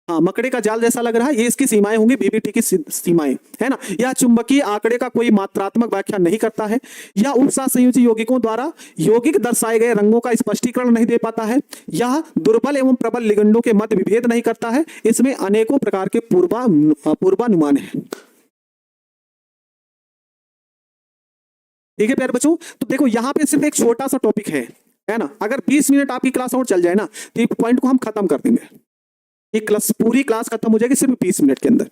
हाँ, मकड़े का जाल जैसा लग रहा है, ये इसकी सीमाएं होंगी, बीबीटी की सीमाएं, है ना। यह चुंबकीय आंकड़े का कोई मात्रात्मक व्याख्या नहीं करता है। यह उपसह संयोजी यौगिकों द्वारा यौगिक दर्शाए गए रंगों का स्पष्टीकरण नहीं दे पाता है। यह दुर्बल एवं प्रबल लिगंडों के मध्य विभेद नहीं करता है। इसमें अनेकों प्रकार के पूर्वानुमान है। ठीक है प्यारे बच्चों, तो देखो यहाँ पे सिर्फ एक छोटा सा टॉपिक है ना। अगर 20 मिनट आपकी क्लास और चल जाए ना तो एक पॉइंट को हम खत्म कर देंगे। ये क्लास, पूरी क्लास खत्म हो जाएगी सिर्फ 20 मिनट के अंदर।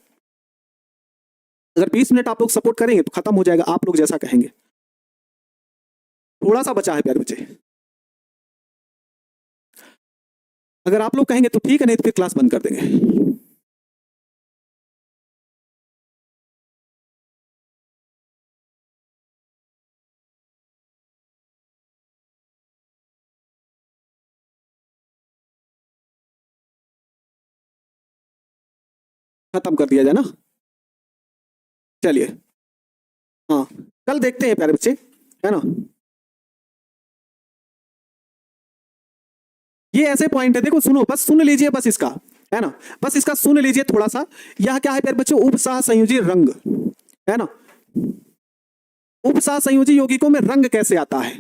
अगर 20 मिनट आप लोग सपोर्ट करेंगे तो खत्म हो जाएगा, आप लोग जैसा कहेंगे। थोड़ा सा बचा है प्यारे बच्चे, अगर आप लोग कहेंगे तो ठीक है, नहीं तो फिर क्लास बंद कर देंगे। खत्म कर दिया जाए ना, चलिए। हाँ, कल देखते हैं प्यारे बच्चे, है ना। ये ऐसे पॉइंट है, देखो सुनो, बस सुन लीजिए बस इसका, है ना। बस इसका सुन लीजिए थोड़ा सा। यह क्या है प्यारे बच्चों, उपसह संयोजी रंग, है ना। उपसह संयोजी यौगिकों में रंग कैसे आता है,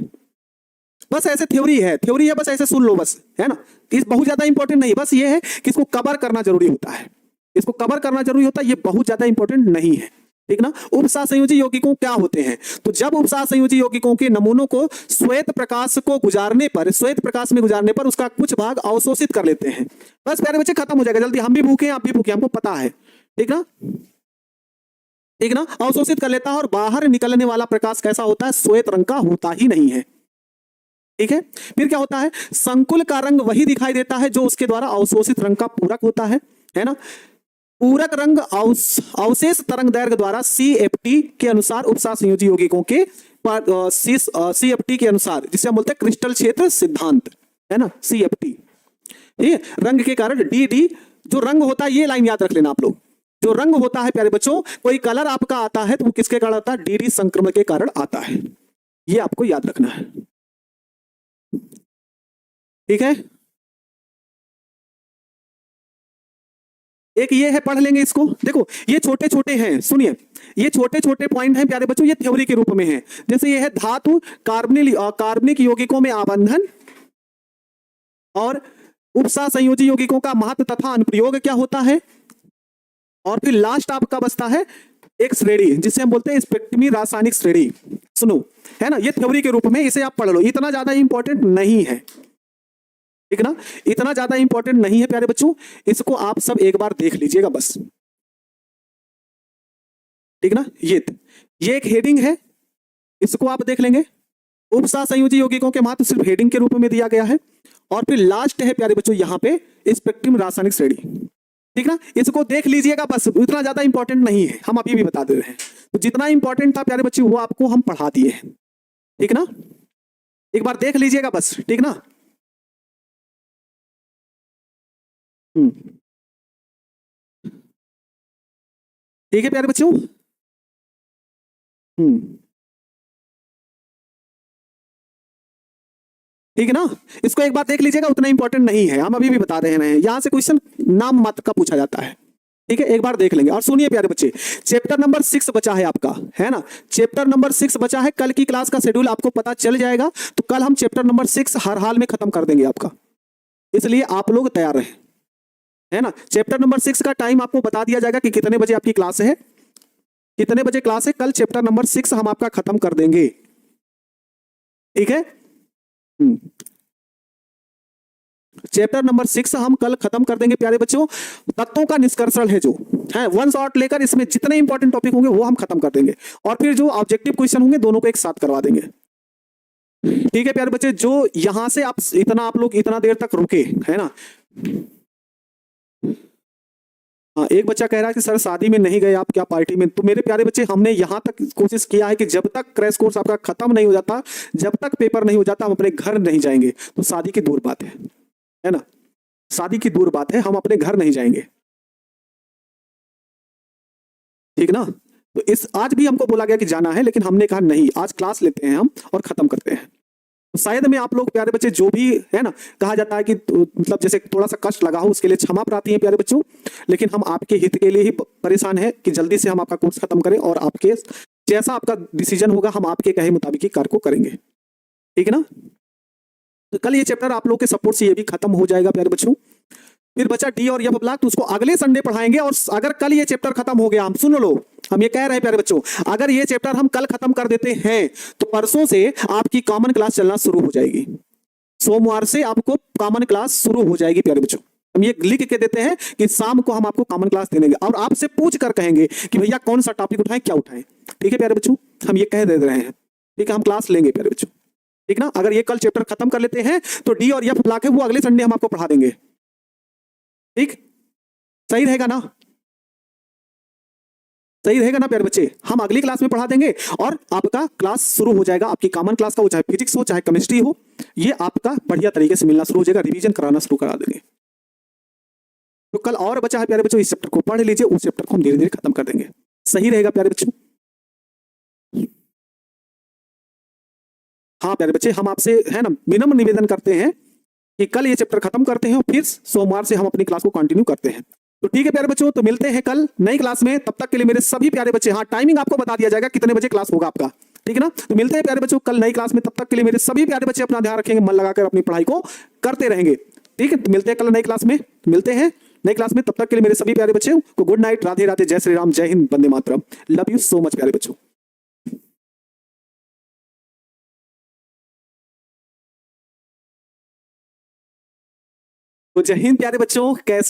बस ऐसे थ्योरी है, बस ऐसे सुन लो बस, है ना। इस बहुत ज्यादा इंपॉर्टेंट नहीं, बस ये है कि इसको कवर करना जरूरी होता है, इसको कवर करना जरूरी होता है, ये बहुत ज्यादा इंपॉर्टेंट नहीं है, ठीक ना। उपसह संयोजी यौगिकों क्या होते हैं, तो जब उपसह संयोजी यौगिकों के नमूनों को श्वेत प्रकाश को गुजारने पर, श्वेत प्रकाश में गुजारने पर उसका कुछ भाग अवशोषित कर लेते हैं। बस प्यारे बच्चे खत्म हो जाएगा जल्दी, हम भी भूखे आप भी भूखे, हमको पता है, ठीक ना, ठीक ना। अवशोषित कर लेता है और बाहर निकलने वाला प्रकाश कैसा होता है, श्वेत रंग का होता ही नहीं है, ठीक है। फिर क्या होता है, संकुल का रंग वही दिखाई देता है जो उसके द्वारा अवशोषित रंग का पूरक होता है ना। पूरक रंग अवशेष तरंग दैर्घ्य द्वारा CFT के अनुसार उपसह संयोजी यौगिकों के CFT के अनुसार, जिसे हम बोलते हैं क्रिस्टल क्षेत्र सिद्धांत, है ना, CFT। ठीक है, रंग के कारण DD जो रंग होता है, ये लाइन याद रख लेना आप लोग। जो रंग होता है प्यारे बच्चों, कोई कलर आपका आता है तो वो किसके कारण आता है, DD संक्रमण के कारण आता है, ये आपको याद रखना है, ठीक है। एक ये है, पढ़ लेंगे इसको। देखो ये छोटे छोटे हैं, सुनिए, ये छोटे छोटे पॉइंट हैं प्यारे बच्चों, ये थ्योरी के रूप में है। जैसे ये है धातु कार्बनिक यौगिकों में आबंधन और उपसह संयोजी यौगिकों का महत्व तथा अनुप्रयोग क्या होता है। और फिर लास्ट आपका बचता है एक श्रेणी, जिसे हम बोलते हैं स्पेक्ट्रमी रासायनिक श्रेणी। सुनो, है ना, ये थ्योरी के रूप में, इसे आप पढ़ लो, इतना ज्यादा इंपॉर्टेंट नहीं है, ठीक ना, इतना ज्यादा इंपॉर्टेंट नहीं है प्यारे बच्चों, इसको आप सब एक बार देख लीजिएगा बस, ठीक ना। ये एक हेडिंग है, इसको आप देख लेंगे। उपसह संयोजी यौगिकों के महत्व सिर्फ हेडिंग के रूप में दिया गया है। और फिर लास्ट है प्यारे बच्चों यहाँ पे स्पेक्ट्रम रासायनिक श्रेणी, ठीक ना, इसको देख लीजिएगा बस, इतना ज्यादा इंपॉर्टेंट नहीं है, हम अभी भी बता दे रहे हैं। तो जितना इंपॉर्टेंट था प्यारे बच्चे वो आपको हम पढ़ा दिए हैं, ठीक ना, एक बार देख लीजिएगा बस, ठीक ना। ठीक है प्यारे बच्चों। ठीक है ना, इसको एक बार देख लीजिएगा, उतना इंपॉर्टेंट नहीं है, हम अभी भी बता रहे हैं। यहां से क्वेश्चन नाम मात्र का पूछा जाता है, ठीक है, एक बार देख लेंगे। और सुनिए प्यारे बच्चे, चैप्टर नंबर 6 बचा है आपका, है ना, चैप्टर नंबर 6 बचा है। कल की क्लास का शेड्यूल आपको पता चल जाएगा, तो कल हम चैप्टर नंबर 6 हर हाल में खत्म कर देंगे आपका, इसलिए आप लोग तैयार रहे, है ना। चैप्टर नंबर 6 का टाइम आपको बता दिया जाएगा कि कितने बजे आपकी क्लास है, कितने बजे क्लास है। कल चैप्टर नंबर 6 हम आपका खत्म कर देंगे, ठीक है। चैप्टर नंबर 6 हम कल खत्म कर देंगे प्यारे बच्चों। तत्वों का निष्कर्षण है जो है, वन शॉट लेकर इसमें जितने इंपॉर्टेंट टॉपिक होंगे वो हम खत्म कर देंगे। और फिर जो ऑब्जेक्टिव क्वेश्चन होंगे दोनों को एक साथ करवा देंगे, ठीक है प्यारे बच्चे। जो यहां से आप लोग इतना देर तक रुके, है ना, हाँ, एक बच्चा कह रहा है कि सर शादी में नहीं गए आप, क्या पार्टी में? तो मेरे प्यारे बच्चे, हमने यहाँ तक कोशिश किया है कि जब तक क्रैश कोर्स आपका खत्म नहीं हो जाता, जब तक पेपर नहीं हो जाता, हम अपने घर नहीं जाएंगे। तो शादी की दूर बात है ना? शादी की दूर बात है, हम अपने घर नहीं जाएंगे, ठीक ना? तो इस आज भी हमको बोला गया कि जाना है, लेकिन हमने कहा नहीं, आज क्लास लेते हैं हम और खत्म करते हैं। तो शायद में आप लोग प्यारे बच्चे जो भी है ना, कहा जाता है कि मतलब जैसे थोड़ा सा कष्ट लगा हो, उसके लिए क्षमा प्रार्थी है प्यारे बच्चों, लेकिन हम आपके हित के लिए ही परेशान है कि जल्दी से हम आपका कोर्स खत्म करें, और आपके जैसा आपका डिसीजन होगा हम आपके कहे मुताबिक ही कार्य को करेंगे, ठीक है ना? तो कल ये चैप्टर आप लोग के सपोर्ट से ये भी खत्म हो जाएगा प्यारे बच्चों। फिर बचा डी और एफ ब्लॉक, तो उसको अगले संडे पढ़ाएंगे। और अगर कल ये चैप्टर खत्म हो गया, हम सुन लो, हम ये कह रहे हैं प्यारे बच्चों, अगर ये चैप्टर हम कल खत्म कर देते हैं तो परसों से आपकी कॉमन क्लास चलना शुरू हो जाएगी। सोमवार से आपको कॉमन क्लास शुरू हो जाएगी प्यारे बच्चों। हम ये लिख के देते हैं कि शाम को हम आपको कॉमन क्लास दे देंगे, और आपसे पूछ कर कहेंगे कि भैया कौन सा टॉपिक उठाएं, क्या उठाएं। ठीक है प्यारे बच्चों, हम ये कह दे रहे हैं, ठीक है? हम क्लास लेंगे प्यारे बच्चों, ठीक ना? अगर ये कल चैप्टर खत्म कर लेते हैं तो डी और एफ ब्लॉक है वो अगले संडे हम आपको पढ़ा देंगे, ठीक? सही रहेगा ना? सही रहेगा ना प्यारे बच्चे? हम अगली क्लास में पढ़ा देंगे और आपका क्लास शुरू हो जाएगा, आपकी कॉमन क्लास का, वो चाहे फिजिक्स हो चाहे केमिस्ट्री हो, ये आपका बढ़िया तरीके से मिलना शुरू हो जाएगा, रिवीजन कराना शुरू करा देंगे। तो कल और बचा है प्यारे बच्चों, इस चैप्टर को पढ़ लीजिए, उस चैप्टर को हम धीरे धीरे खत्म कर देंगे। सही रहेगा प्यारे बच्चों? हाँ प्यारे बच्चे, हम आपसे है ना विनम्र निवेदन करते हैं कि कल ये चैप्टर खत्म करते हैं और फिर सोमवार से हम अपनी क्लास को कंटिन्यू करते हैं। तो ठीक है प्यारे बच्चों, तो मिलते हैं कल नई क्लास में। तब तक के लिए मेरे सभी प्यारे बच्चे, हाँ टाइमिंग आपको बता दिया जाएगा कितने बजे क्लास होगा आपका, ठीक है ना? तो मिलते हैं प्यारे बच्चों कल नई क्लास में। तब तक के लिए मेरे सभी प्यारे बच्चे अपना ध्यान रखेंगे, मन लगाकर अपनी पढ़ाई को करते रहेंगे, ठीक है? तो मिलते हैं कल नई क्लास में, मिलते हैं नई क्लास में। तब तक के लिए मेरे सभी प्यारे बच्चे को गुड नाइट, राधे राधे, जय श्री राम, जय Hind, Vande Mataram. Love you so much प्यारे बच्चों। तो जय हिंद प्यारे बच्चों, कैसे